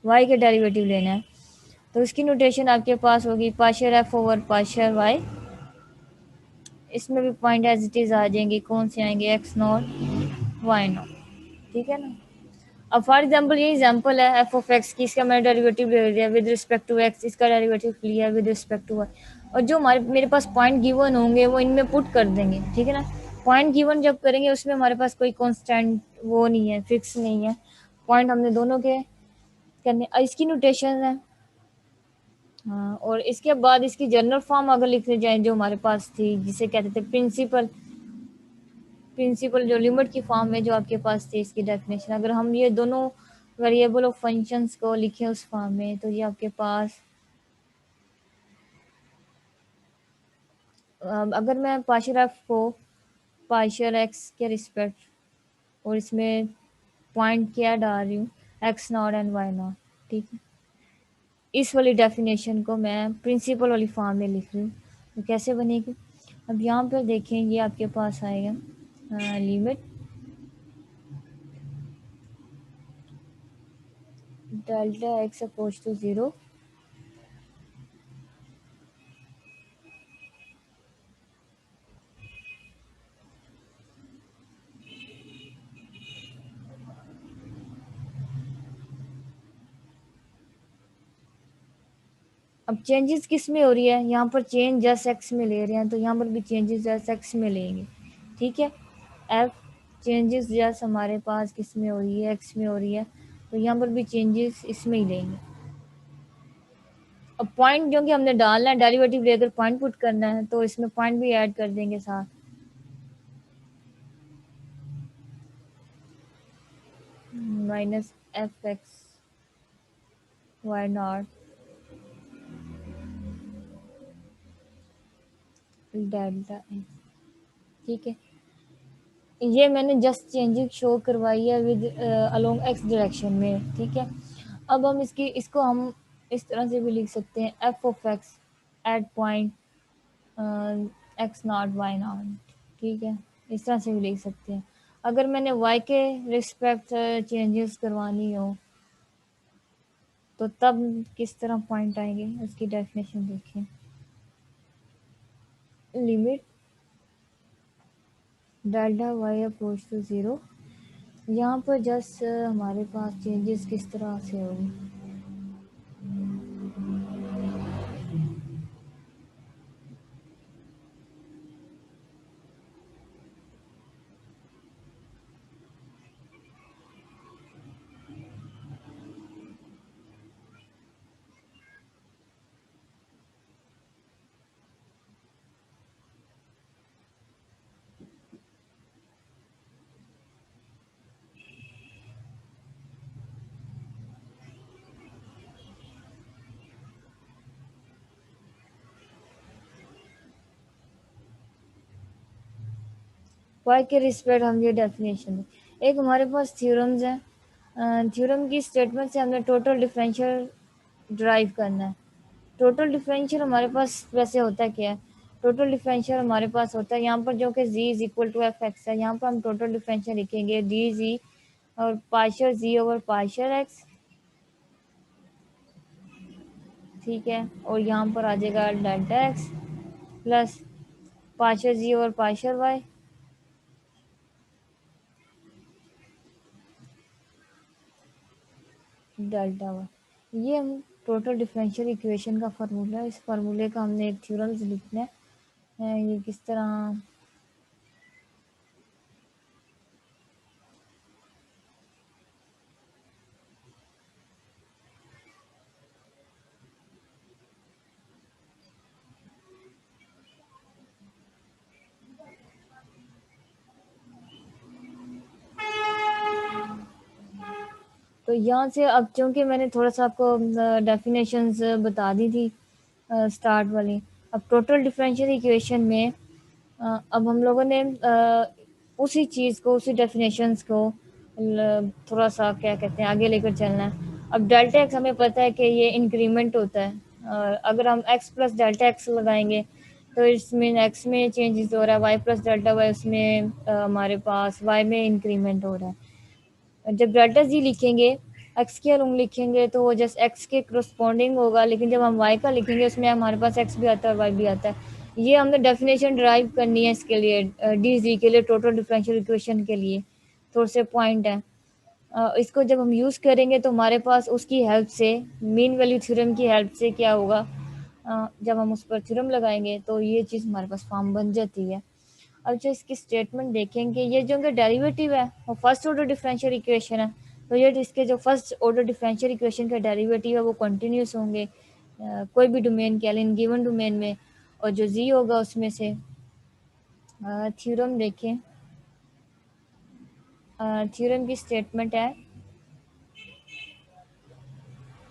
वाई के डेरिवेटिव लेना है, तो इसकी नोटेशन आपके पास होगी partial f over partial y. इसमें भी पॉइंट एज इट इज आ जाएंगे, कौन से आएंगे, एक्स नॉट वाई नॉट, ठीक है ना। अब फॉर एग्जांपल ये एग्जांपल है एफ ऑफ एक्स की, इसका मैंने डेरिवेटिव ले लिया विद रिस्पेक्ट टू एक्स, इसका डेरिवेटिव लिया विद रिस्पेक्ट टू वाई। और जो हमारे मेरे पास पॉइंट गिवन होंगे वो इनमें पुट कर देंगे, ठीक है ना। पॉइंट गिवन जब करेंगे उसमें हमारे पास कोई कॉन्स्टेंट वो नहीं है, फिक्स नहीं है। पॉइंट हमने दोनों के करने, इसकी नोटेशन है। हाँ, और इसके बाद इसकी जनरल फॉर्म अगर लिखने जाए जो हमारे पास थी, जिसे कहते थे प्रिंसिपल, प्रिंसिपल जो लिमिट की फॉर्म में जो आपके पास थी इसकी डेफिनेशन, अगर हम ये दोनों वेरिएबल ऑफ फंक्शंस को लिखें उस फॉर्म में, तो ये आपके पास अगर मैं पार्शियल एफ को पार्शियल एक्स के रिस्पेक्ट और इसमें पॉइंट क्या डाल रही हूँ, x naught and y naught, ठीक है। इस वाली डेफिनेशन को मैं प्रिंसिपल वाली फॉर्म में लिख रही हूँ, तो कैसे बनेगी। अब यहाँ पर देखें, ये आपके पास आएगा limit delta x approach to zero. अब चेंजेस किस में हो रही है, यहाँ पर चेंज जस्ट एक्स में ले रहे हैं, तो यहाँ पर भी चेंजेस जस्ट एक्स में लेंगे, ठीक है। एफ चेंजेस जस्ट हमारे पास किस में हो रही है, एक्स में हो रही है, तो यहाँ पर भी चेंजेस इसमें ही लेंगे। अब पॉइंट जो कि हमने डालना है, डेरिवेटिव लेकर पॉइंट पुट करना है, तो इसमें पॉइंट भी ऐड कर देंगे साथ। Minus f x y naught delta x, ठीक है। ये मैंने जस्ट चेंजिंग शो करवाई है विद अलोंग एक्स डायरेक्शन में, ठीक है। अब हम इसको हम इस तरह से भी लिख सकते हैं, f of x at point x naught y naught, ठीक है। इस तरह से भी लिख सकते हैं। अगर मैंने वाई के रिस्पेक्ट चेंजेस करवानी हो तो तब किस तरह पॉइंट आएंगे, उसकी डेफिनेशन देखिए। Limit delta y approach to zero, यहाँ पर जस्ट हमारे पास चेंजेस किस तरह से होगी। वाई के रिस्पेक्ट हम ये डेफिनेशन, एक हमारे पास थ्योरम्स हैं, थ्योरम की स्टेटमेंट से हमने टोटल डिफरेंशियल ड्राइव करना है। टोटल डिफरेंशियल हमारे पास वैसे होता है क्या है, टोटल डिफरेंशियल हमारे पास होता है यहाँ पर जो कि g is equal to f x है, यहाँ पर हम टोटल डिफरेंशियल लिखेंगे डी जी और पार्शियल जी ओवर पार्शियल एक्स, ठीक है। और यहाँ पर आ जाएगा डेल्टा एक्स प्लस पार्शियल जी over partial y, delta y. ये हम टोटल डिफरेंशियल इक्वेशन का फार्मूला है, इस फार्मूले का हमने एक थ्योरम से लिखना है। ये किस तरह, तो यहाँ से अब चूँकि मैंने थोड़ा सा आपको डेफिनेशंस बता दी थी स्टार्ट वाली, अब टोटल डिफरेंशियल इक्वेशन में अब हम लोगों ने उसी चीज़ को, उसी डेफिनेशंस को थोड़ा सा क्या कहते हैं आगे लेकर चलना है। अब डेल्टा एक्स हमें पता है कि ये इंक्रीमेंट होता है, अगर हम एक्स प्लस डेल्टा एक्स लगाएंगे तो इसमें एक्स में चेंजेस हो रहा है, वाई प्लस डेल्टा वाई उसमें हमारे पास वाई में इंक्रीमेंट हो रहा है। जब डेल्टा जी लिखेंगे, एक्स के अलॉन्ग लिखेंगे तो वो जस्ट एक्स के करस्पॉन्डिंग होगा, लेकिन जब हम वाई का लिखेंगे उसमें हमारे पास एक्स भी आता है वाई भी आता है। ये हमने डेफिनेशन ड्राइव करनी है इसके लिए, डी जी के लिए, टोटल डिफरेंशियल इक्वेशन के लिए थोड़े से पॉइंट हैं। इसको जब हम यूज़ करेंगे तो हमारे पास उसकी हेल्प से, मीन वैल्यू थ्योरम की हेल्प से क्या होगा, जब हम उस पर थ्योरम लगाएंगे तो ये चीज़ हमारे पास फॉर्म बन जाती है। अब जो इसकी स्टेटमेंट देखेंगे, ये जो इनका डेरिवेटिव है वो फर्स्ट ऑर्डर डिफरेंशियल इक्वेशन है, तो ये इसके जो फर्स्ट ऑर्डर डिफरेंशियल इक्वेशन का डेरिवेटिव है वो कंटिन्यूस होंगे कोई भी डोमेन के लिए, गिवन डोमेन में। और जो जी होगा उसमें से थ्योरम देखें, थ्योरम की स्टेटमेंट है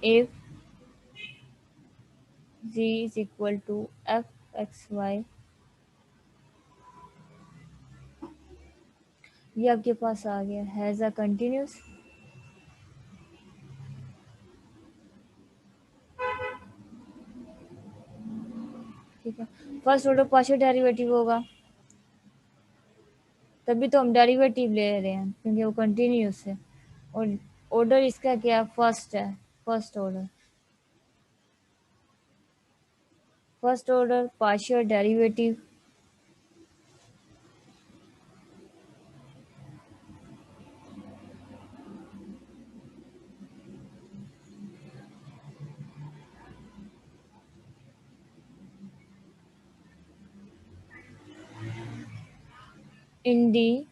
if g is equal to f x y ये आपके पास आ गया हैज़ अ कंटिन्यूस। ठीक है, फर्स्ट ऑर्डर पार्शियल डेरिवेटिव होगा, तभी तो हम डेरिवेटिव ले रहे हैं क्योंकि वो कंटिन्यूस है। और ऑर्डर इसका क्या फर्स्ट है, first order, first order partial derivative in D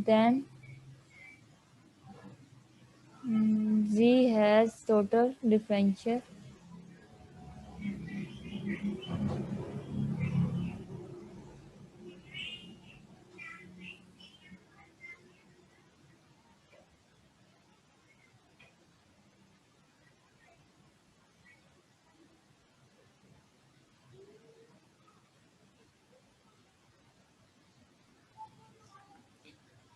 then Z has total differential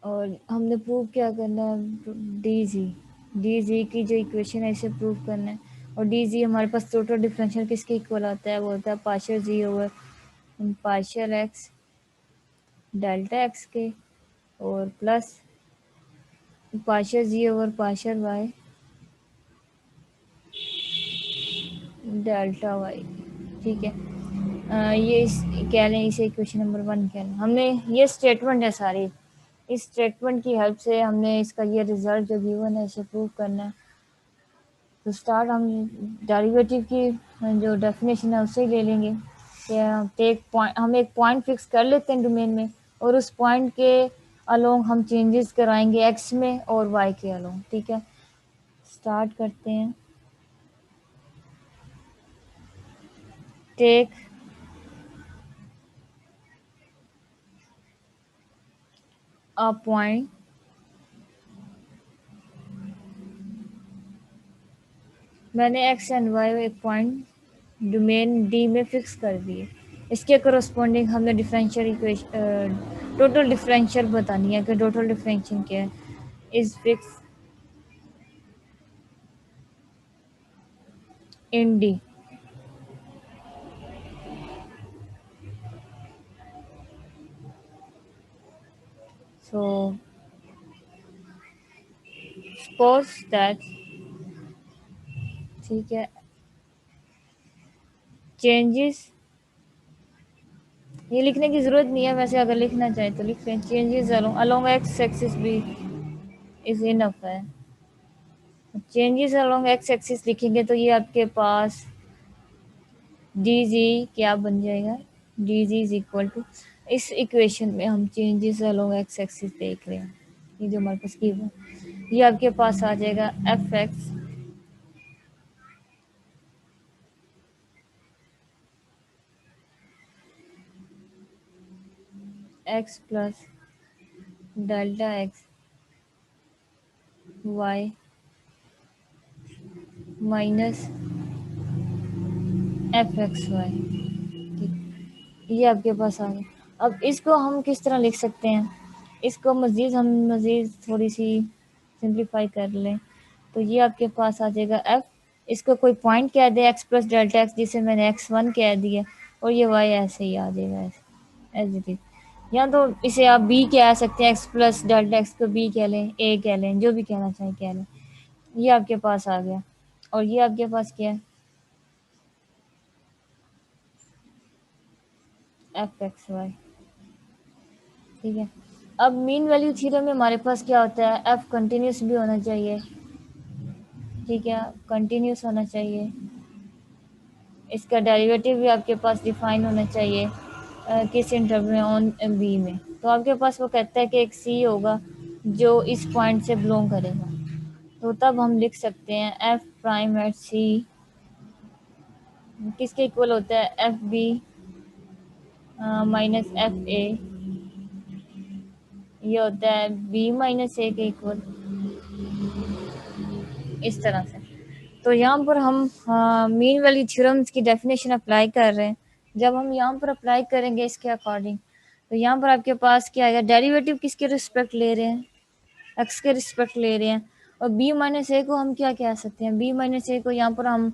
और हमने प्रूव क्या करना है, डी जी की जो इक्वेशन है इसे प्रूव करना है। और डी जी हमारे पास टोटल डिफरेंशियल किसके इक्वल आता है, वो होता है पार्शियल जी over partial x delta x के और प्लस पार्शियल जी over partial y delta y. ठीक है, ये कह लें, इसे इक्वेशन नंबर 1 कह लें। हमने ये स्टेटमेंट है सारी, इस स्टेटमेंट की हेल्प से हमने इसका ये रिजल्ट जो गिवन है इसे प्रूव करना है। तो स्टार्ट हम डेरिवेटिव की जो डेफिनेशन है उससे ही ले लेंगे कि टेक पॉइंट, हम एक पॉइंट फिक्स कर लेते हैं डोमेन में और उस पॉइंट के अलोंग हम चेंजेस कराएंगे एक्स में और वाई के अलोंग। ठीक है, स्टार्ट करते हैं। टेक अ पॉइंट मैंने एक्स एंड वाई एक पॉइंट डोमेन डी में फिक्स कर दिए। इसके करस्पॉन्डिंग हमने डिफरेंशियल इक्वेशन टोटल डिफरेंशियल बतानी है कि टोटल डिफरेंशियल क्या है, is fix in D. So suppose that, ठीक है, चेंजेस, ये लिखने की ज़रूरत नहीं है वैसे, अगर लिखना चाहे तो लिख लें, चेंजेस अलोंग एक्स एक्सिस भी इज इनफ है। चेंजेस अलोंग एक्स एक्सिस लिखेंगे तो ये आपके पास डी जी क्या बन जाएगा, D G is equal to, इस इक्वेशन में हम चेंजेस अलोंग एक्स एक्सिस देख रहे हैं, ये जो हमारे पास की वो, ये आपके पास आ जाएगा f x plus delta x y minus f x y. ये आपके पास आ गया। अब इसको हम किस तरह लिख सकते हैं, इसको मज़ीद थोड़ी सी सिंप्लीफाई कर लें तो ये आपके पास आ जाएगा एफ, इसको कोई पॉइंट कह दे एक्स प्लस डेल्टा एक्स जिसे मैंने x1 कह दिया, और ये वाई ऐसे ही आ जाएगा एज इट इज। या तो इसे आप बी कह सकते हैं, एक्स प्लस डेल्टा एक्स को बी कह लें, ए कह लें, जो भी कहना चाहें कह लें। ये आपके पास आ गया और ये आपके पास क्या है, एफ एक्स वाई। ठीक है, अब मीन वैल्यू थ्योरम में हमारे पास क्या होता है, एफ कंटिन्यूस भी होना चाहिए। ठीक है, कंटिन्यूस होना चाहिए, इसका डेरिवेटिव भी आपके पास डिफाइन होना चाहिए किस इंटरवल में, ऑन बी में। तो आपके पास वो कहता है कि एक सी होगा जो इस पॉइंट से बिलोंग करेगा, तो तब हम लिख सकते हैं एफ प्राइम एट सी किसके इक्वल होता है, f b minus f a, ये होता है बी माइनस ए के इक्वल, इस तरह से। तो यहाँ पर हम मीन वैल्यू थ्योरम्स की डेफिनेशन अप्लाई कर रहे हैं जब हम यहाँ पर अप्लाई करेंगे इसके अकॉर्डिंग, तो यहाँ पर आपके पास क्या आएगा, डेरिवेटिव किसके रिस्पेक्ट ले रहे हैं, एक्स के रिस्पेक्ट ले रहे हैं। और बी माइनस ए को हम क्या कह सकते हैं, बी माइनस ए को यहाँ पर हम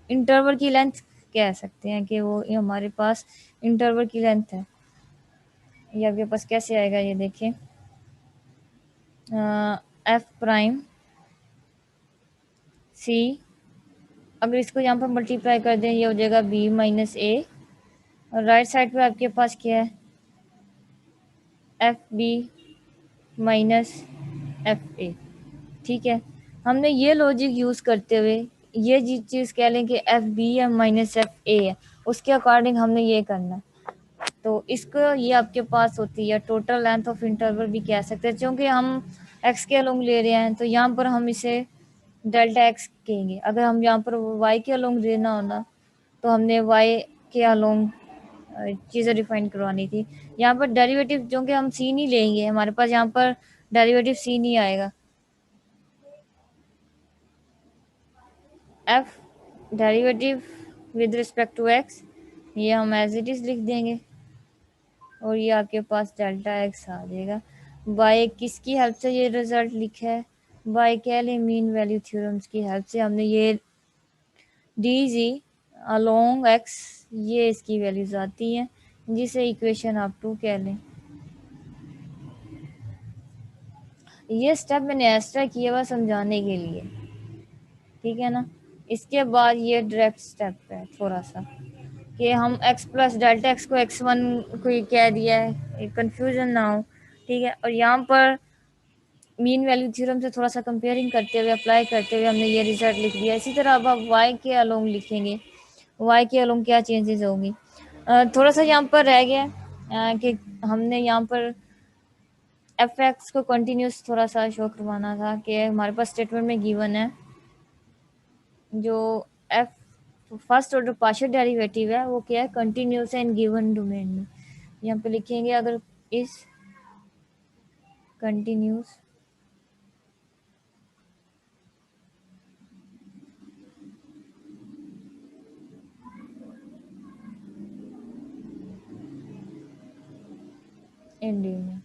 इंटरवल की लेंथ कह सकते हैं कि वो ये हमारे पास इंटरवल की लेंथ है। ये आपके पास कैसे आएगा, ये देखिए, एफ प्राइम सी, अगर इसको यहाँ पर मल्टीप्लाई कर दें ये हो जाएगा बी माइनस ए, और राइट साइड पे आपके पास क्या है, f b minus f a. ठीक है, हमने ये लॉजिक यूज़ करते हुए ये चीज़ कह लें कि एफ बी है माइनस एफ ए है, उसके अकॉर्डिंग हमने ये करना है। तो इसको ये आपके पास होती है टोटल लेंथ ऑफ इंटरवल भी कह सकते हैं, क्योंकि हम एक्स के अलोंग ले रहे हैं तो यहाँ पर हम इसे डेल्टा एक्स कहेंगे। अगर हम यहाँ पर वाई के अलोंग लेना होना तो हमने वाई के अलोंग चीज़ें डिफाइन करवानी थी। यहाँ पर डेरिवेटिव क्योंकि हम सी नहीं लेंगे, हमारे पास यहाँ पर डेरिवेटिव सी नहीं आएगा। F derivative with respect to x, ये हम एज इट इज़ लिख देंगे, और ये आपके पास डेल्टा एक्स आ जाएगा। बाय किसकी हेल्प से ये रिजल्ट लिखा है, बाय कैले मीन वैल्यू थ्योरम्स की हेल्प से हमने ये डी जी अलोंग एक्स, ये इसकी वैल्यूज आती हैं, जिसे इक्वेशन आप टू कह लें। ये स्टेप मैंने एक्स्ट्रा किया हुआ समझाने के लिए, ठीक है ना। इसके बाद ये डायरेक्ट स्टेप है थोड़ा सा, कि हम x प्लस डेल्टा एक्स को x1 को ये कह दिया है, कंफ्यूजन ना हो, ठीक है। और यहाँ पर मीन वैल्यू थ्योरम से थोड़ा सा कंपेयरिंग करते हुए अप्लाई करते हुए हमने ये रिजल्ट लिख दिया। इसी तरह अब आप y के अलोंग लिखेंगे, y के अलोंग क्या चेंजेस होंगी। थोड़ा सा यहाँ पर रह गया कि हमने यहाँ पर एफ एक्स को कंटिन्यूस थोड़ा सा शो करवाना था, कि हमारे पास स्टेटमेंट में गिवन है जो F first order partial derivative है वो क्या है, कंटिन्यूस है इन गिवन डोमेन में। यहाँ पे लिखेंगे अगर इस कंटिन्यूस इन डी में,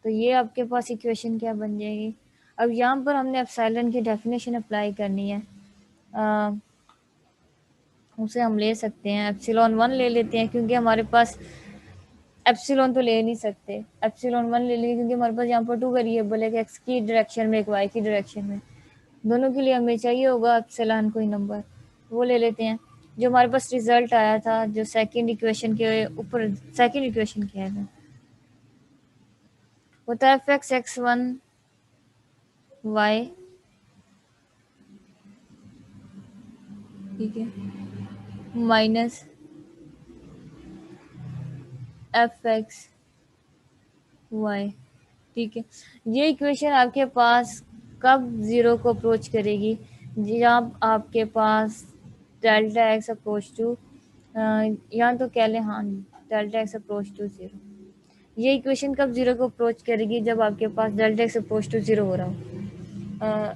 तो ये आपके पास इक्वेशन क्या बन जाएगी। अब यहाँ पर हमने एप्सिलॉन की डेफिनेशन अप्लाई करनी है। उसे हम ले सकते हैं एप्सिलॉन 1 ले लेते हैं, क्योंकि हमारे पास एप्सिलॉन तो ले नहीं सकते, एप्सिलॉन 1 ले लेंगे क्योंकि हमारे पास यहाँ पर टू वेरिएबल है, एक एक्स की डायरेक्शन में एक वाई की डायरेक्शन में, दोनों के लिए हमें चाहिए होगा एप्सिलॉन कोई नंबर, वो ले लेते हैं। जो हमारे पास रिजल्ट आया था जो सेकंड इक्वेशन के ऊपर, सेकंड इक्वेशन क्या है वो था F x x one y, ठीक है, माइनस एफ एक्स वाई, ठीक है। ये इक्वेशन आपके पास कब ज़ीरो को अप्रोच करेगी, जब आपके पास डेल्टा एक्स अप्रोच टू, यहाँ तो कह लें हाँ, delta x approach to zero. ये इक्वेशन कब ज़ीरो को अप्रोच करेगी, जब आपके पास delta x approach to zero हो रहा हो।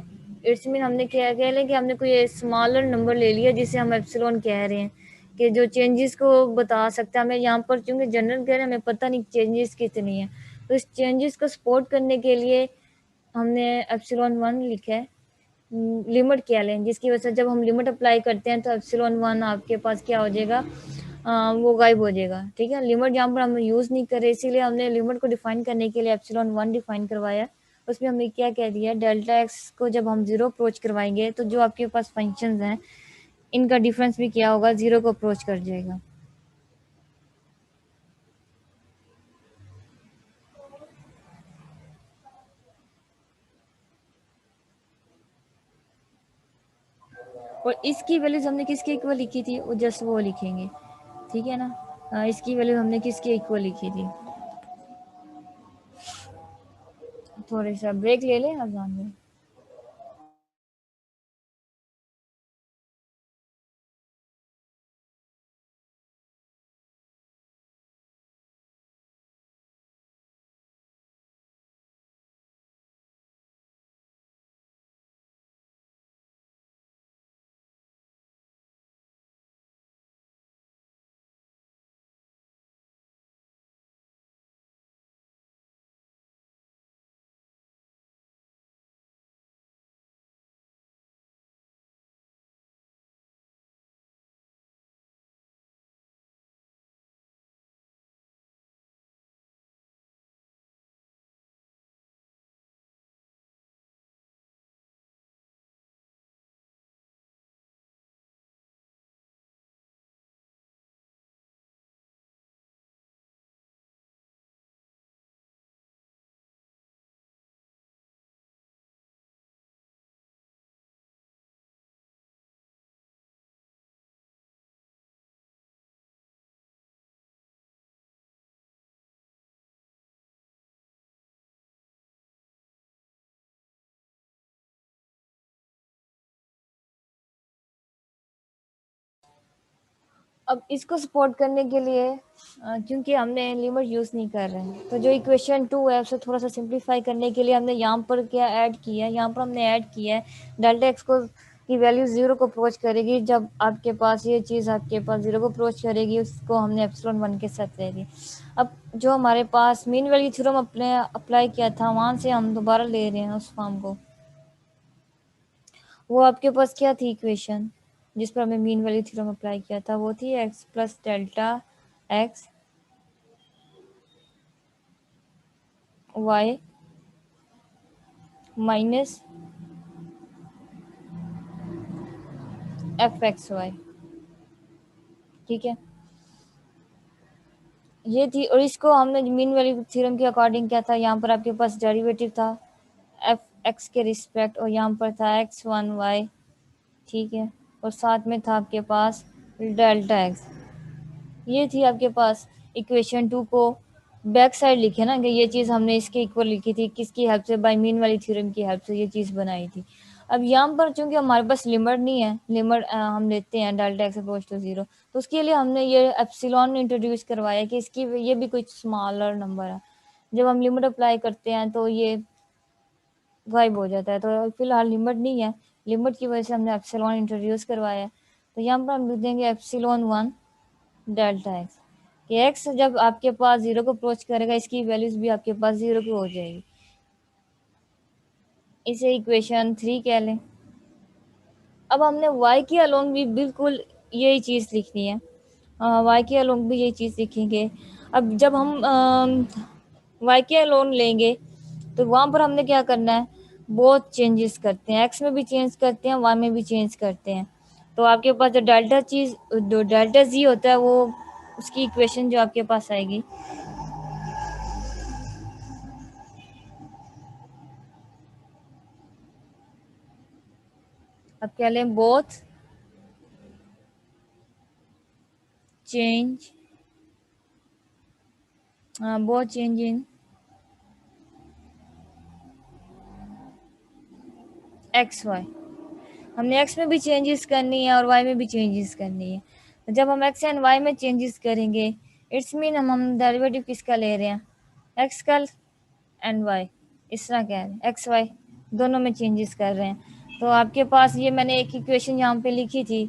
इट्स मीन हमने क्या कह लें कि हमने कोई स्मॉलर नंबर ले लिया जिसे हम एप्सिलॉन कह रहे हैं, कि जो चेंजेस को बता सकता है। हमें यहाँ पर चूँकि जनरल कह रहे हैं, हमें पता नहीं चेंजेस कितनी है, तो इस चेंजेस को सपोर्ट करने के लिए हमने एप्सिलॉन 1 लिखा है। लिमिट क्या लें, जिसकी वजह से जब हम लिमिट अप्लाई करते हैं तो एप्सिलॉन 1 आपके पास क्या हो जाएगा, वो गायब हो जाएगा, ठीक है। लिमिट यहाँ पर हम यूज़ नहीं कर रहे, इसीलिए हमने लिमिट को डिफाइन करने के लिए एप्सिलॉन 1 डिफाइन करवाया। उसमें हमने क्या कह दिया, डेल्टा एक्स को जब हम ज़ीरो अप्रोच करवाएंगे तो जो आपके पास फंक्शंस हैं इनका डिफरेंस भी क्या होगा, ज़ीरो को अप्रोच कर जाएगा। और इसकी वैल्यूज हमने किसके इक्वल लिखी थी, वो जस्ट वो लिखेंगे, ठीक है ना। इसकी वैल्यू हमने किसके इक्वल लिखी थी। थोड़ी सा ब्रेक ले लें अजान में। अब इसको सपोर्ट करने के लिए क्योंकि हमने लिमिट यूज़ नहीं कर रहे हैं, तो जो इक्वेशन 2 है उसे थोड़ा सा सिंप्लीफाई करने के लिए हमने यहाँ पर क्या ऐड किया है, यहाँ पर हमने ऐड किया है डेल्टा एक्स को की वैल्यू 0 को अप्रोच करेगी। जब आपके पास ये चीज़ आपके पास 0 को अप्रोच करेगी, उसको हमने एप्सिलॉन 1 के साथ लेगी। अब जो हमारे पास मीन वैल्यू थ्योरम अपने अप्लाई किया था, वहाँ से हम दोबारा ले रहे हैं उस फॉर्म को। वो आपके पास क्या थी इक्वेशन जिस पर हमने मीन वैल्यू थ्योरम अप्लाई किया था? वो थी x plus delta x y minus f x y. ठीक है, ये थी। और इसको हमने मीन वैल्यू थ्योरम के अकॉर्डिंग क्या था, यहाँ पर आपके पास डेरिवेटिव था एफ एक्स के रिस्पेक्ट, और यहाँ पर था एक्स वन वाई। ठीक है, और साथ में था आपके पास डेल्टा एक्स। ये थी आपके पास इक्वेशन 2 को बैक साइड लिखे ना, कि ये चीज़ हमने इसके इक्वल लिखी थी, किसकी हेल्प से? बाय मीन वाली थ्योरम की हेल्प से ये चीज़ बनाई थी। अब यहाँ पर चूंकि हमारे पास लिमिट नहीं है, लिमिट हम लेते हैं डेल्टा एक्स अप्रोच टू 0, तो उसके लिए हमने ये एप्सिलॉन इंट्रोड्यूस करवाया कि इसकी ये भी कुछ स्मॉलर नंबर है। जब हम लिमिट अप्लाई करते हैं तो ये गायब हो जाता है, तो फिलहाल लिमिट नहीं है, लिमिट की वजह से हमने एप्सिलॉन इंट्रोड्यूस करवाया है। तो यहाँ पर हम लिख देंगे एप्सिलॉन 1 डेल्टा एक्स, कि एक्स जब आपके पास 0 को अप्रोच करेगा, इसकी वैल्यूज भी आपके पास 0 की हो जाएगी। इसे इक्वेशन 3 कह लें। अब हमने y की अलोन भी बिल्कुल यही चीज़ लिखनी है, y के अलोन भी यही चीज़ लिखेंगे। अब जब हम y के अलोन लेंगे तो वहाँ पर हमने क्या करना है, बहुत चेंजेस करते हैं, x में भी चेंज करते हैं, y में भी चेंज करते हैं। तो आपके पास जो डेल्टा z होता है, वो उसकी इक्वेशन जो आपके पास आएगी, अब कह लें both change both change in x y. हमने एक्स में भी चेंजेस करनी है और वाई में भी चेंजेस करनी है। तो जब हम एक्स एंड वाई में चेंजेस करेंगे, इट्स मीन हम डेरिवेटिव किसका ले रहे हैं, एक्स का एंड वाई, इस तरह कह रहे हैं, एक्स वाई दोनों में चेंजेस कर रहे हैं। तो आपके पास ये मैंने एक इक्वेशन यहाँ पे लिखी थी,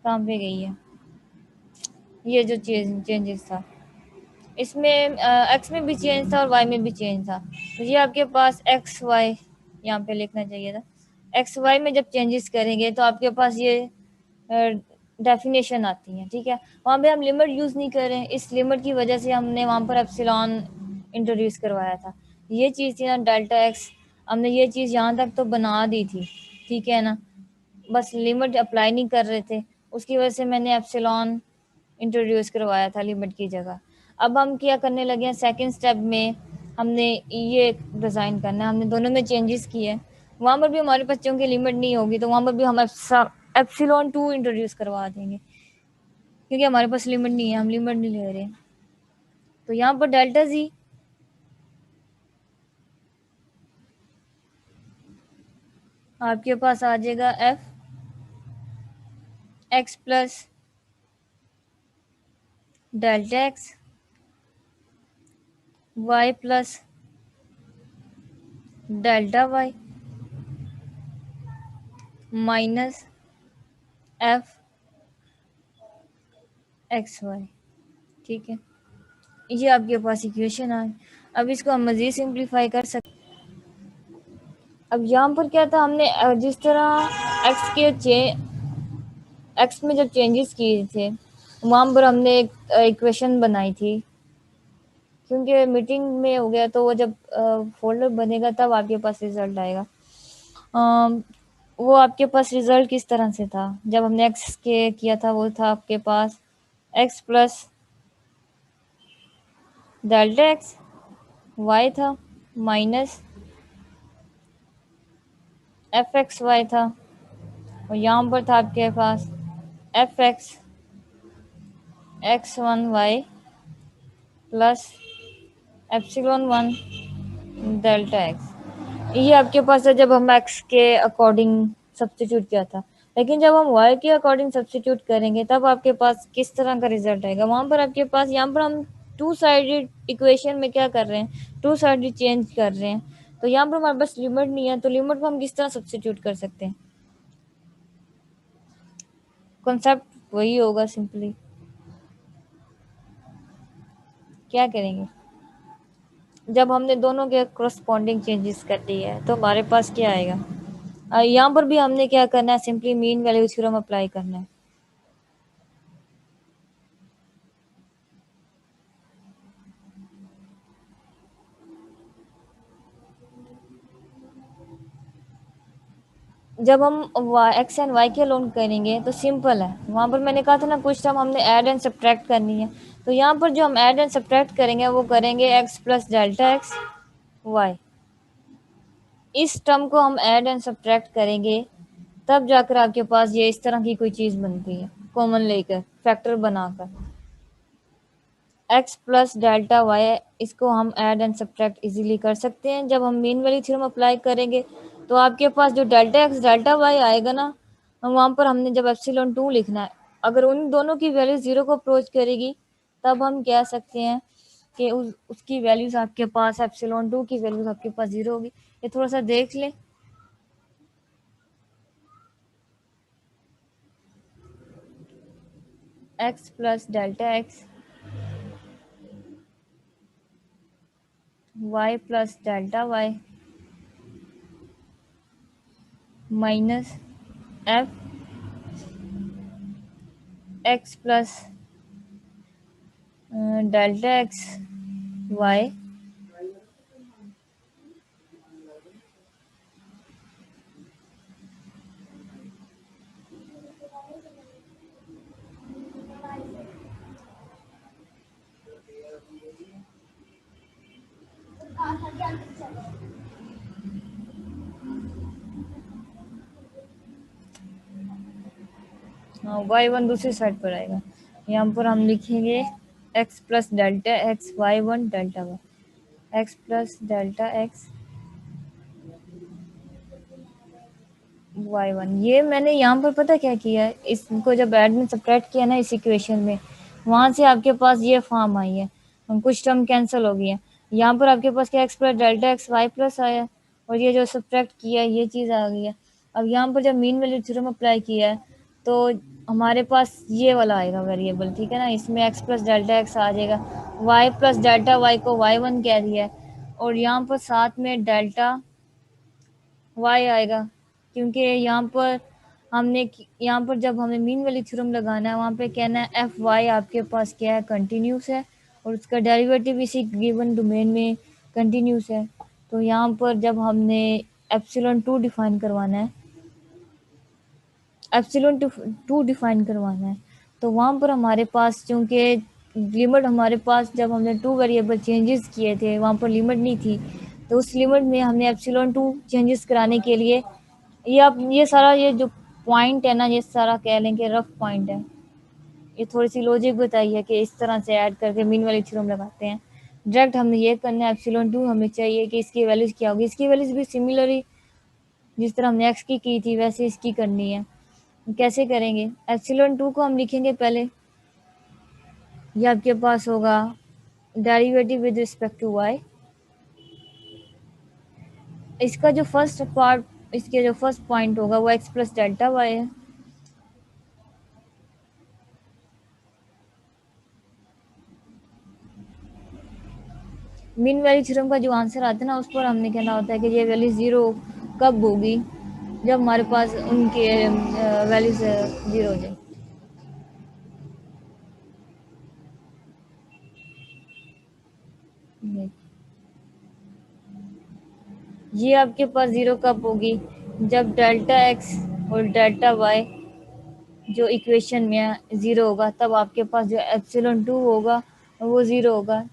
कहाँ पे गई है, ये जो चेंजेस था, इसमें एक्स में भी चेंज था और वाई में भी चेंज था। तो ये आपके पास एक्स वाई यहाँ पे लिखना चाहिए था। एक्स वाई में जब चेंजेस करेंगे तो आपके पास ये डेफिनेशन आती है। ठीक है, वहाँ पे हम लिमिट यूज़ नहीं कर रहे हैं, इस लिमिट की वजह से हमने वहाँ पर एप्सिलॉन इंट्रोड्यूस करवाया था। ये चीज़ थी ना डेल्टा एक्स, हमने ये चीज़ यहाँ तक तो बना दी थी। ठीक है ना, बस लिमिट अप्लाई नहीं कर रहे थे, उसकी वजह से मैंने एप्सिलॉन इंट्रोड्यूस करवाया था लिमिट की जगह। अब हम क्या करने लगे हैं, सेकंड स्टेप में हमने ये डिज़ाइन करना है, हमने दोनों में चेंजेस किए हैं। वहाँ पर भी हमारे बच्चों की लिमिट नहीं होगी, तो वहाँ पर भी हम एप्सिलॉन 2 इंट्रोड्यूस करवा देंगे, क्योंकि हमारे पास लिमिट नहीं है, हम लिमिट नहीं ले रहे। तो यहाँ पर डेल्टा जी आपके पास आ जाएगा f x plus delta x y plus delta y minus f x y. ठीक है, ये आपके पास इक्वेशन है। अब इसको हम मज़ीद सिंप्लीफाई कर सकते। अब यहाँ पर क्या था, हमने जिस तरह एक्स में जब चेंजेस किए थे, वहाँ पर हमने एक इक्वेशन बनाई थी, क्योंकि मीटिंग में हो गया, तो वो जब फोल्डर बनेगा तब आपके पास रिजल्ट आएगा। अम, वो आपके पास रिजल्ट किस तरह से था, जब हमने एक्स के किया था, वो था आपके पास x plus delta x y था माइनस एफ एक्स वाई था, और यहाँ पर था आपके पास f x x one y plus epsilon 1 delta x. ये आपके पास है जब हम एक्स के अकॉर्डिंग सब्स्टिट्यूट किया था। लेकिन जब हम y के अकॉर्डिंग सब्स्टिट्यूट करेंगे तब आपके पास किस तरह का रिजल्ट आएगा, वहां पर आपके पास, यहाँ पर हम टू साइडेड इक्वेशन में क्या कर रहे हैं, टू साइडेड चेंज कर रहे हैं, तो यहाँ पर हमारे पास लिमिट नहीं है, तो लिमिट को हम किस तरह सब्स्टिट्यूट कर सकते हैं, कॉन्सेप्ट वही होगा सिंपली। क्या करेंगे, जब हमने दोनों के क्रॉसपॉन्डिंग चेंजेस कर दिए है तो हमारे पास क्या आएगा, यहाँ पर भी हमने क्या करना है, simply mean value theorem apply करना है। जब हम एक्स एंड वाई के लोन करेंगे तो सिंपल है, वहाँ पर मैंने कहा था ना कुछ टर्म हमने ऐड एंड सब्ट्रैक्ट करनी है, तो यहाँ पर जो हम ऐड एंड सब्ट्रैक्ट करेंगे वो करेंगे x plus delta x y. इस टर्म को हम ऐड एंड सब्ट्रैक्ट करेंगे तब जाकर आपके पास ये इस तरह की कोई चीज़ बनती है, कॉमन लेकर फैक्टर बनाकर एक्स प्लस डेल्टा वाई, इसको हम ऐड एंड सब्ट्रैक्ट इजीली कर सकते हैं। जब हम मीन वैल्यू थ्योरम अप्लाई करेंगे तो आपके पास जो डेल्टा एक्स डेल्टा वाई आएगा ना, वहाँ पर हमने जब एप्सिलॉन 2 लिखना है, अगर उन दोनों की वैल्यू 0 को अप्रोच करेगी तब हम कह सकते हैं कि उसकी वैल्यूज आपके पास, एप्सिलॉन 2 की वैल्यूज आपके पास 0 होगी। ये थोड़ा सा देख लें, x plus delta x y plus delta y minus f x plus delta x y y one दूसरी साइड पर आएगा, यहाँ पर हम लिखेंगे x plus delta x y one delta y, x plus delta x y one. ये मैंने यहाँ पर पता क्या किया है, इसको जब ऐड में सब्ट्रैक्ट किया ना इस इक्वेशन में, वहाँ से आपके पास ये फॉर्म आई है, कुछ टर्म कैंसिल हो गई है, यहाँ पर आपके पास क्या x plus delta x y plus आया, और ये जो सब्ट्रैक्ट किया ये चीज़ आ गई है। अब यहाँ पर जब मीन वैल्यू थ्योरम अप्लाई किया है तो हमारे पास ये वाला आएगा वेरिएबल, ठीक है ना, इसमें एक्स प्लस डेल्टा एक्स आ जाएगा, वाई प्लस डेल्टा वाई को वाई वन कह दिया है, और यहाँ पर साथ में डेल्टा वाई आएगा, क्योंकि यहाँ पर जब हमें मीन वैल्यू थ्योरम लगाना है, वहाँ पे कहना है एफ वाई आपके पास क्या है, कंटिन्यूस है, और उसका डेरिवेटिव इसी गिवन डोमेन में कंटिन्यूस है। तो यहाँ पर जब हमने एप्सिलॉन 2 डिफाइन करवाना है, एप्सिलॉन 2 डिफाइन करवाना है, तो वहाँ पर हमारे पास चूँकि लिमिट, हमारे पास जब हमने टू वेरिएबल चेंजेस किए थे वहाँ पर लिमिट नहीं थी, तो उस लिमिट में हमने एप्सिलॉन 2 चेंजेस कराने के लिए ये आप ये सारा ये जो पॉइंट है ना, ये सारा कह लें कि रफ पॉइंट है, ये थोड़ी सी लॉजिक बताइए कि इस तरह से ऐड करके मीन वाली थ्योरम लगाते हैं। डायरेक्ट हमने ये करना है, एप्सिलॉन 2 हमें चाहिए कि इसकी वैल्यूज क्या होगी, इसकी वैल्यूज भी सिमिलरली जिस तरह हमने एक्स की थी वैसे इसकी करनी है। कैसे करेंगे, एप्सिलॉन 2 को हम लिखेंगे पहले, ये आपके पास होगा derivative with respect to y, इसका जो फर्स्ट पार्ट, इसके जो फर्स्ट पॉइंट होगा वो एक्स प्लस डेल्टा वाई है। मीन वैल्यू थ्योरम का जो आंसर आता है ना, उस पर हमने कहना होता है कि ये वैल्यू 0 कब होगी, जब हमारे पास उनके वैल्यूज 0 हो जाए। ये आपके पास 0 कब होगी, जब डेल्टा एक्स और डेल्टा वाई जो इक्वेशन में है 0 होगा, तब आपके पास जो एप्सिलॉन 2 होगा वो 0 होगा।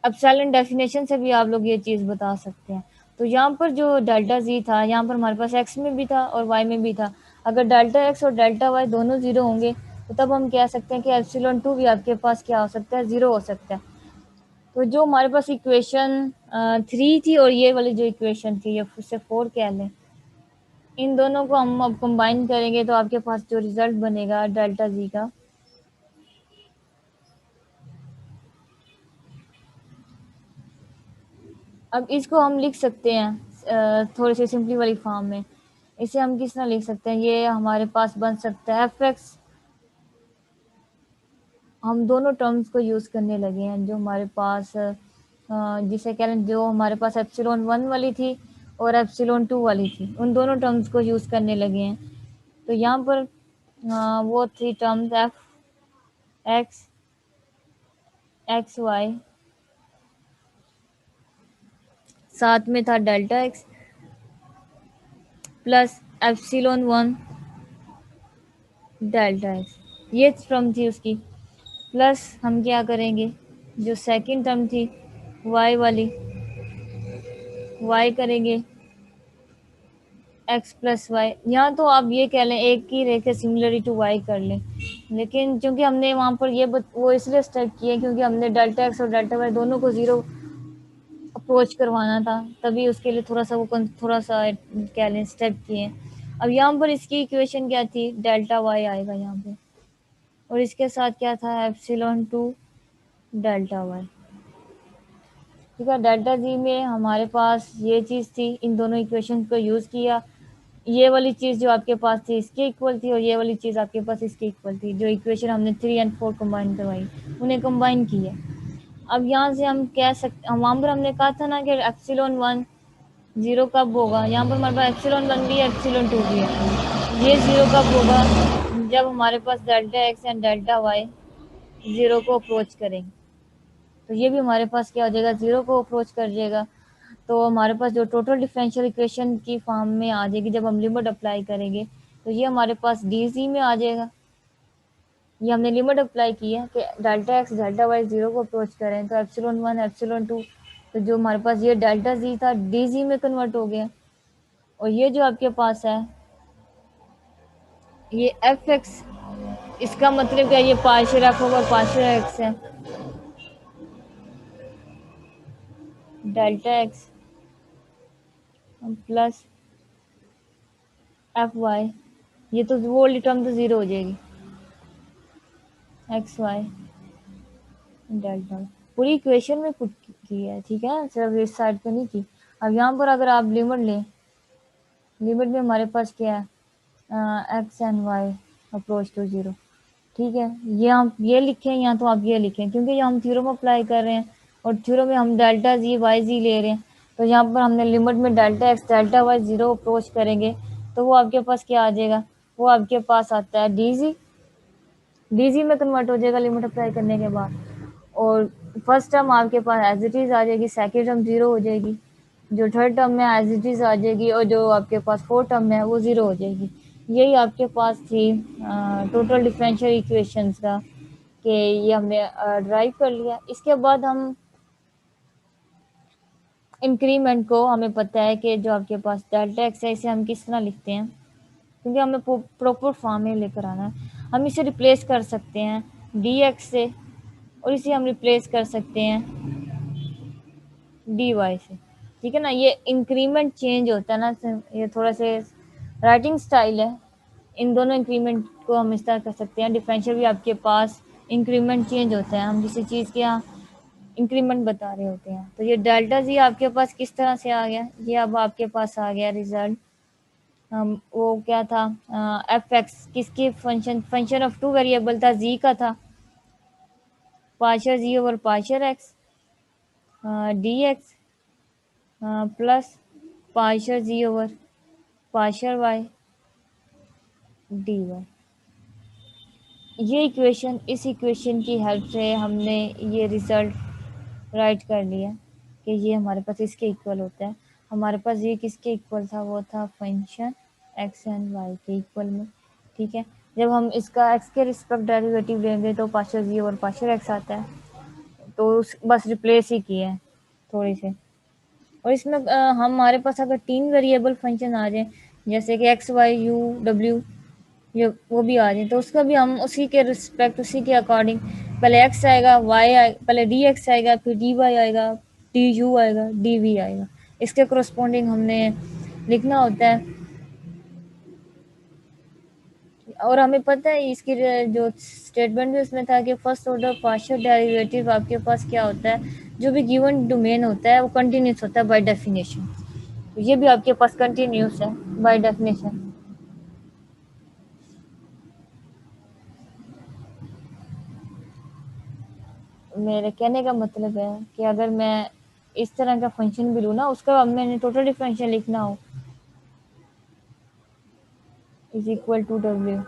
एप्सिलॉन डेफिनेशन से भी आप लोग ये चीज़ बता सकते हैं। तो यहाँ पर जो डेल्टा जी था, यहाँ पर हमारे पास एक्स में भी था और वाई में भी था, अगर डेल्टा एक्स और डेल्टा वाई दोनों 0 होंगे तो तब हम कह सकते हैं कि एप्सिलॉन 2 भी आपके पास क्या हो सकता है, 0 हो सकता है। तो जो हमारे पास इक्वेशन 3 थी और ये वाली जो इक्वेशन थी, ये उससे 4 कह लें, इन दोनों को हम अब कंबाइन करेंगे तो आपके पास जो रिजल्ट बनेगा डेल्टा जी का, अब इसको हम लिख सकते हैं थोड़ी सी सिंपली वाली फॉर्म में। इसे हम किस तरह लिख सकते हैं, ये हमारे पास बन सकता है एफ एक्स। हम दोनों टर्म्स को यूज़ करने लगे हैं, जो हमारे पास जिसे कह लें, जो हमारे पास एप्सिलॉन वन वाली थी और एप्सिलॉन टू वाली थी, उन दोनों टर्म्स को यूज़ करने लगे हैं। तो यहाँ पर वो थी terms f x, x y, साथ में था delta x plus epsilon one delta x, ये टर्म थी उसकी। प्लस हम क्या करेंगे, जो सेकंड टर्म थी वाई वाली, वाई करेंगे एक्स प्लस वाई। यहाँ तो आप ये कह लें एक ही रेखा सिमिलरिटी टू वाई कर लें, लेकिन क्योंकि हमने वहाँ पर वो इसलिए स्टेप किए क्योंकि हमने डेल्टा एक्स और डेल्टा वाई दोनों को ज़ीरो अप्रोच करवाना था, तभी उसके लिए थोड़ा सा कह लें स्टेप किए। अब यहाँ पर इसकी इक्वेशन क्या थी, डेल्टा वाई आएगा यहाँ पे, और इसके साथ क्या था, एप्सिलॉन टू डेल्टा वाई। ठीक है, डेल्टा जी में हमारे पास ये चीज़ थी, इन दोनों इक्वेशन को यूज़ किया। ये वाली चीज़ जो आपके पास थी इसके इक्वल थी, और ये वाली चीज़ आपके पास इसके इक्वल थी। जो इक्वेशन हमने 3 एंड 4 कंबाइन करवाई, उन्हें कंबाइन किया। अब यहाँ से हम कह सकते, वहाँ पर हमने कहा था ना कि एप्सिलॉन वन ज़ीरो कब होगा, यहाँ पर हमारे पास एप्सिलॉन वन भी है, एप्सिलॉन टू भी है। ये ज़ीरो कब होगा, जब हमारे पास delta x and delta y zero को अप्रोच करेंगे। तो ये भी हमारे पास क्या हो जाएगा, ज़ीरो को अप्रोच कर जाएगा। तो हमारे पास जो टोटल डिफरेंशियल इक्वेशन की फॉर्म में आ जाएगी, जब हम लिमिट अप्लाई करेंगे तो ये हमारे पास डी सी में आ जाएगा। ये हमने लिमिट अप्लाई की है कि delta x delta y zero को अप्रोच करें, तो एप्सिलॉन वन एप्सिलॉन टू, तो जो हमारे पास ये डेल्टा जी था डी जी में कन्वर्ट हो गया। और ये जो आपके पास है ये एफ एक्स, इसका मतलब क्या, ये पार्शियल एफ होगा और पार्शियल एक्स है, delta x plus f y, ये तो वो वाली टर्म तो ज़ीरो हो जाएगी, एक्स वाई डेल्टा। पूरी इक्वेशन में पुट की है, ठीक है, सिर्फ इस साइड पे नहीं की। अब यहाँ पर अगर आप लिमिट लें, लिमिट में हमारे पास क्या है, x and y approach to zero. ठीक है, ये हम ये लिखें या तो आप ये लिखें, क्योंकि ये हम थ्योरम अप्लाई कर रहे हैं और थ्योरम में हम डेल्टा जी वाई जी ले रहे हैं। तो यहाँ पर हमने लिमिट में delta x delta y zero approach करेंगे तो वो आपके पास क्या आ जाएगा, वो आपके पास आता है डी जी, डी जी में कन्वर्ट हो जाएगा लिमिट अप्लाई करने के बाद। और फर्स्ट टर्म आपके पास एज इट इज़ आ जाएगी, सेकेंड टर्म ज़ीरो हो जाएगी, जो थर्ड टर्म में एज इट इज़ आ जाएगी, और जो आपके पास फोर्थ टर्म में है वो ज़ीरो हो जाएगी। यही आपके पास थी टोटल डिफरेंशियल इक्वेशंस का, कि ये हमने ड्राइव कर लिया। इसके बाद हम इंक्रीमेंट को, हमें पता है कि जो आपके पास डेल्टा एक्स है इसे हम किस तरह लिखते हैं, क्योंकि हमें प्रॉपर फॉर्म में लेकर आना है। हम इसे रिप्लेस कर सकते हैं डी एक्स से, और इसे हम रिप्लेस कर सकते हैं डी वाई से। ठीक है ना, ये इंक्रीमेंट चेंज होता है ना, ये थोड़ा से राइटिंग स्टाइल है। इन दोनों इंक्रीमेंट को हम इस तरह कर सकते हैं, डिफरेंशियल भी आपके पास इंक्रीमेंट चेंज होता है, हम किसी चीज़ के यहाँ इंक्रीमेंट बता रहे होते हैं। तो ये डेल्टा जी आपके पास किस तरह से आ गया, ये अब आपके पास आ गया रिजल्ट। वो क्या था, एफ एक्स किसकी function, function of two variable था, जी का था, पार्शियल जी over partial X D X plus partial जी over partial Y D Y. ये इक्वेशन, इस इक्वेशन की हेल्प से हमने ये रिजल्ट राइट कर लिया कि ये हमारे पास इसके इक्वल होता है। हमारे पास ये किसके इक्वल था, वो था फंक्शन एक्स एंड वाई के इक्वल में। ठीक है, जब हम इसका एक्स के रिस्पेक्ट डेरिवेटिव लेंगे तो पार्शियल जी ओवर पार्शियल एक्स आता है, तो बस रिप्लेस ही किए हैं थोड़ी से। और इसमें हमारे पास अगर तीन वेरिएबल फंक्शन आ जाए, जैसे कि एक्स वाई यू डब्ल्यू, ये वो भी आ जाए, तो उसका भी हम उसी के रिस्पेक्ट, उसी के अकॉर्डिंग, पहले एक्स आएगा, पहले डी एक्स आएगा, फिर डी वाई आएगा, डी यू आएगा, डी वी आएगा, इसके करस्पॉन्डिंग हमने लिखना होता है। और हमें पता है इसकी जो स्टेटमेंट भी उसमें था कि फर्स्ट ऑर्डर पार्शियल डेरिवेटिव आपके पास क्या होता है, जो भी गिवन डोमेन होता है वो कंटिन्यूस होता है बाय डेफिनेशन। तो ये भी आपके पास कंटिन्यूस है बाय डेफिनेशन। मेरे कहने का मतलब है कि अगर मैं इस तरह का फंक्शन भी लूँ ना, उसका अब मैंने टोटल डिफरेंशियल लिखना हो इज इक्वल टू डब्ल्यू।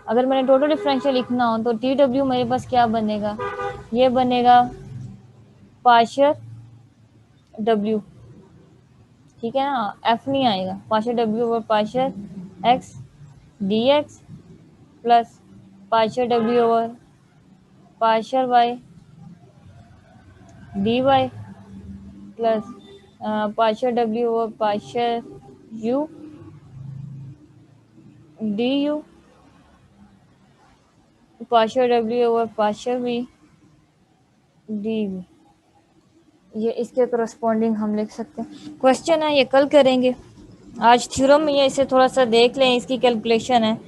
अगर मैंने टोटल डिफरेंशियल लिखना हो तो टी डब्ल्यू मेरे पास क्या बनेगा, ये बनेगा पार्शियल डब्ल्यू, ठीक है ना, एफ नहीं आएगा, partial W over partial X D X plus partial W over partial Y D Y plus partial W over partial U D you partial W over partial we D we. ये इसके corresponding हम लिख सकते हैं। Question है ये कल करेंगे, आज थ्योरम में ये इसे थोड़ा सा देख लें, इसकी कैलकुलेशन है।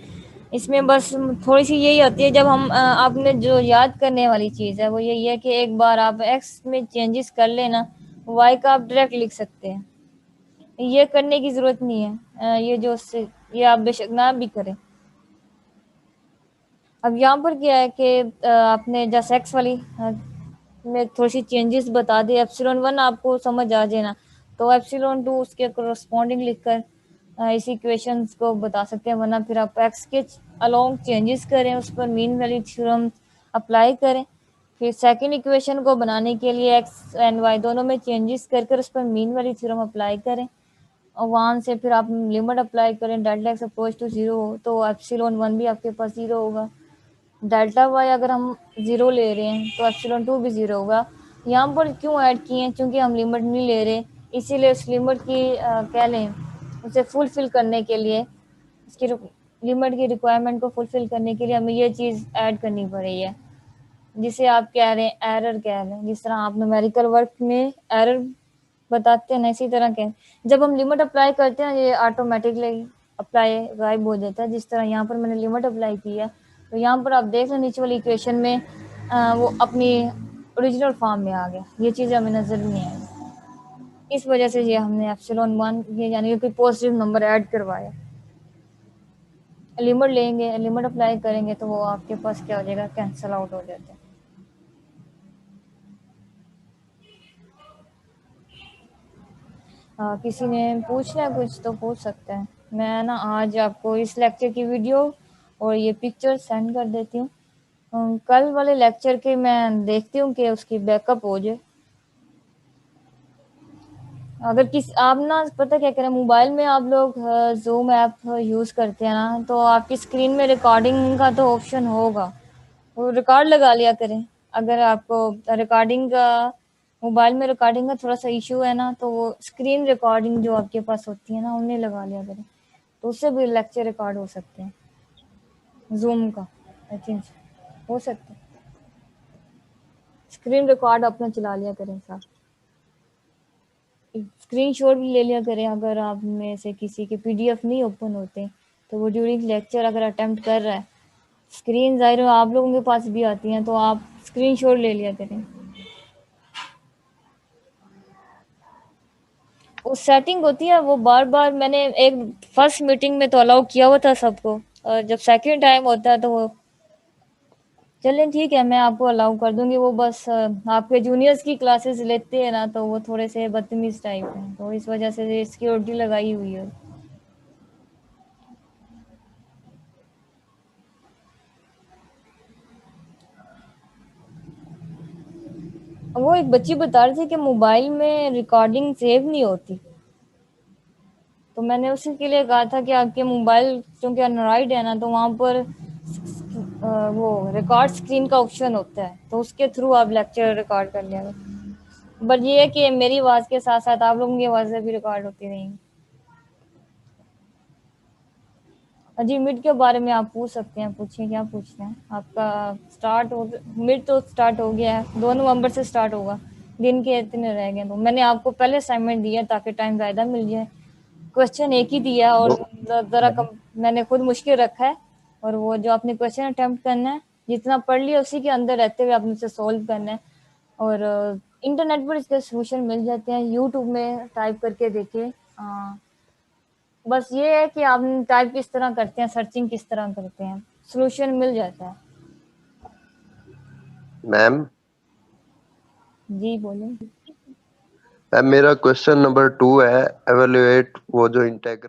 इसमें बस थोड़ी सी यही होती है, जब हम आपने जो याद करने वाली चीज़ है वो यही है कि एक बार आप एक्स में चेंजेस कर लेना, वाई का आप डायरेक्ट लिख सकते हैं, ये करने की ज़रूरत नहीं है। ये जो ये आप बेशक ना भी करें। अब यहाँ पर क्या है कि आपने जैसे एक्स वाली में थोड़ी सी चेंजेस बता दी, एप्सिलॉन वन आपको समझ आ जाए ना, तो एप्सिलॉन टू उसके करस्पॉन्डिंग लिखकर इस इक्वेशंस को बता सकते हैं। वरना फिर आप एक्स के अलोंग चेंजेस करें, उस पर मीन वैल्यू थ्योरम अप्लाई करें, फिर सेकंड इक्वेशन को बनाने के लिए एक्स एंड वाई दोनों में चेंजेस कर उस पर मीन वैल्यू थ्योरम अप्लाई करें, और वहाँ से फिर आप लिमिट अप्लाई करें delta x approach to zero हो तो एप्सिलॉन वन भी आपके पास जीरो होगा। डेल्टा वाई अगर हम ज़ीरो ले रहे हैं तो एप्सिलॉन टू भी ज़ीरो होगा। यहाँ पर क्यों ऐड किए हैं, क्योंकि हम लिमिट नहीं ले रहे, इसीलिए उस लिमिट की कह लें उसे फुलफिल करने के लिए, इसकी लिमिट की रिक्वायरमेंट को फुलफिल करने के लिए हमें ये चीज़ ऐड करनी पड़ रही है, जिसे आप कह रहे हैं एरर कह रहे हैं। जिस तरह आप न्यूमेरिकल वर्क में एरर बताते हैं ना, इसी तरह के जब हम लिमिट अप्लाई करते हैं ये ऑटोमेटिकली अप्लाई गायब हो जाता है। जिस तरह यहाँ पर मैंने लिमिट अप्लाई किया, तो यहाँ पर आप देख लें नीचे वाली इक्वेशन में वो अपनी ओरिजिनल फॉर्म में आ गया, ये चीज़ हमें नज़र नहीं आई। इस वजह से ये हमने एप्सिलॉन वन ये यानी कि कोई पॉजिटिव नंबर ऐड करवाया। लिमिट लेंगे, लिमिट अप्लाई करेंगे तो वो आपके पास क्या हो जाएगा, कैंसिल आउट हो जाता है। किसी ने पूछना है कुछ तो पूछ सकते हैं। मैं ना आज आपको इस लेक्चर की वीडियो और ये पिक्चर सेंड कर देती हूँ। कल वाले लेक्चर के मैं देखती हूँ कि उसकी बैकअप हो जाए। अगर किस आप ना पता क्या करें, मोबाइल में आप लोग जूम ऐप यूज़ करते हैं ना, तो आपकी स्क्रीन में रिकॉर्डिंग का तो ऑप्शन होगा, वो रिकॉर्ड लगा लिया करें। अगर आपको रिकॉर्डिंग का मोबाइल में रिकॉर्डिंग का थोड़ा सा इशू है ना, तो वो स्क्रीन रिकॉर्डिंग जो आपके पास होती है ना उन्हें लगा लिया करें, तो उससे भी लेक्चर रिकॉर्ड हो सकते हैं। जूम का आई थिंक हो सकता है। स्क्रीन रिकॉर्ड अपना चला लिया करें साथ, स्क्रीनशॉट भी ले लिया करें। अगर आप में से किसी के पीडीएफ नहीं ओपन होते तो वो ड्यूरिंग लेक्चर अगर अटेम्प्ट कर रहा है, स्क्रीन ज़ाहिर आप लोगों के पास भी आती हैं, तो आप स्क्रीनशॉट ले लिया करें। वो सेटिंग होती है, वो बार बार मैंने एक फर्स्ट मीटिंग में तो अलाउ किया हुआ था सबको, और जब सेकंड टाइम होता है तो वो चलें ठीक है मैं आपको अलाउ कर दूंगी। वो बस आपके जूनियर्स की क्लासेस लेते हैं ना, तो वो थोड़े से बदतमीज टाइप हैं, तो इस वजह से सिक्योरिटी लगाई हुई है। वो एक बच्ची बता रही थी कि मोबाइल में रिकॉर्डिंग सेव नहीं होती, तो मैंने उसी के लिए कहा था कि आपके मोबाइल क्योंकि एंड्रॉइड है ना, तो वहाँ पर वो रिकॉर्ड स्क्रीन का ऑप्शन होता है, तो उसके थ्रू आप लेक्चर रिकॉर्ड कर लिया। बट ये है कि मेरी आवाज़ के साथ साथ आप लोगों की आवाज़ें भी रिकॉर्ड होती रहेंगी। जी मिड के बारे में आप पूछ सकते हैं, पूछिए क्या पूछना है आपका। स्टार्ट हो मिड तो स्टार्ट हो गया है, 2 नवंबर से स्टार्ट होगा, दिन के इतने रह गए। तो मैंने आपको पहले असाइनमेंट दिया ताकि टाइम ज़्यादा मिल जाए। क्वेश्चन एक ही दिया और दो ज़रा कम मैंने खुद मुश्किल रखा है, और वो जो आपने क्वेश्चन अटेम्प्ट करना है, जितना पढ़ लिया उसी के अंदर रहते हुए आपने उसे सॉल्व करना है। और इंटरनेट पर इसके सोल्यूशन मिल जाते हैं, यूट्यूब में टाइप करके देखिए। बस ये है कि आप टाइप किस तरह करते हैं, सर्चिंग किस तरह करते हैं, सोल्यूशन मिल जाता है। मैम जी बोलिए। मैम मेरा क्वेश्चन नंबर 2 है, एवेल्युएट वो जो इंटेग्रल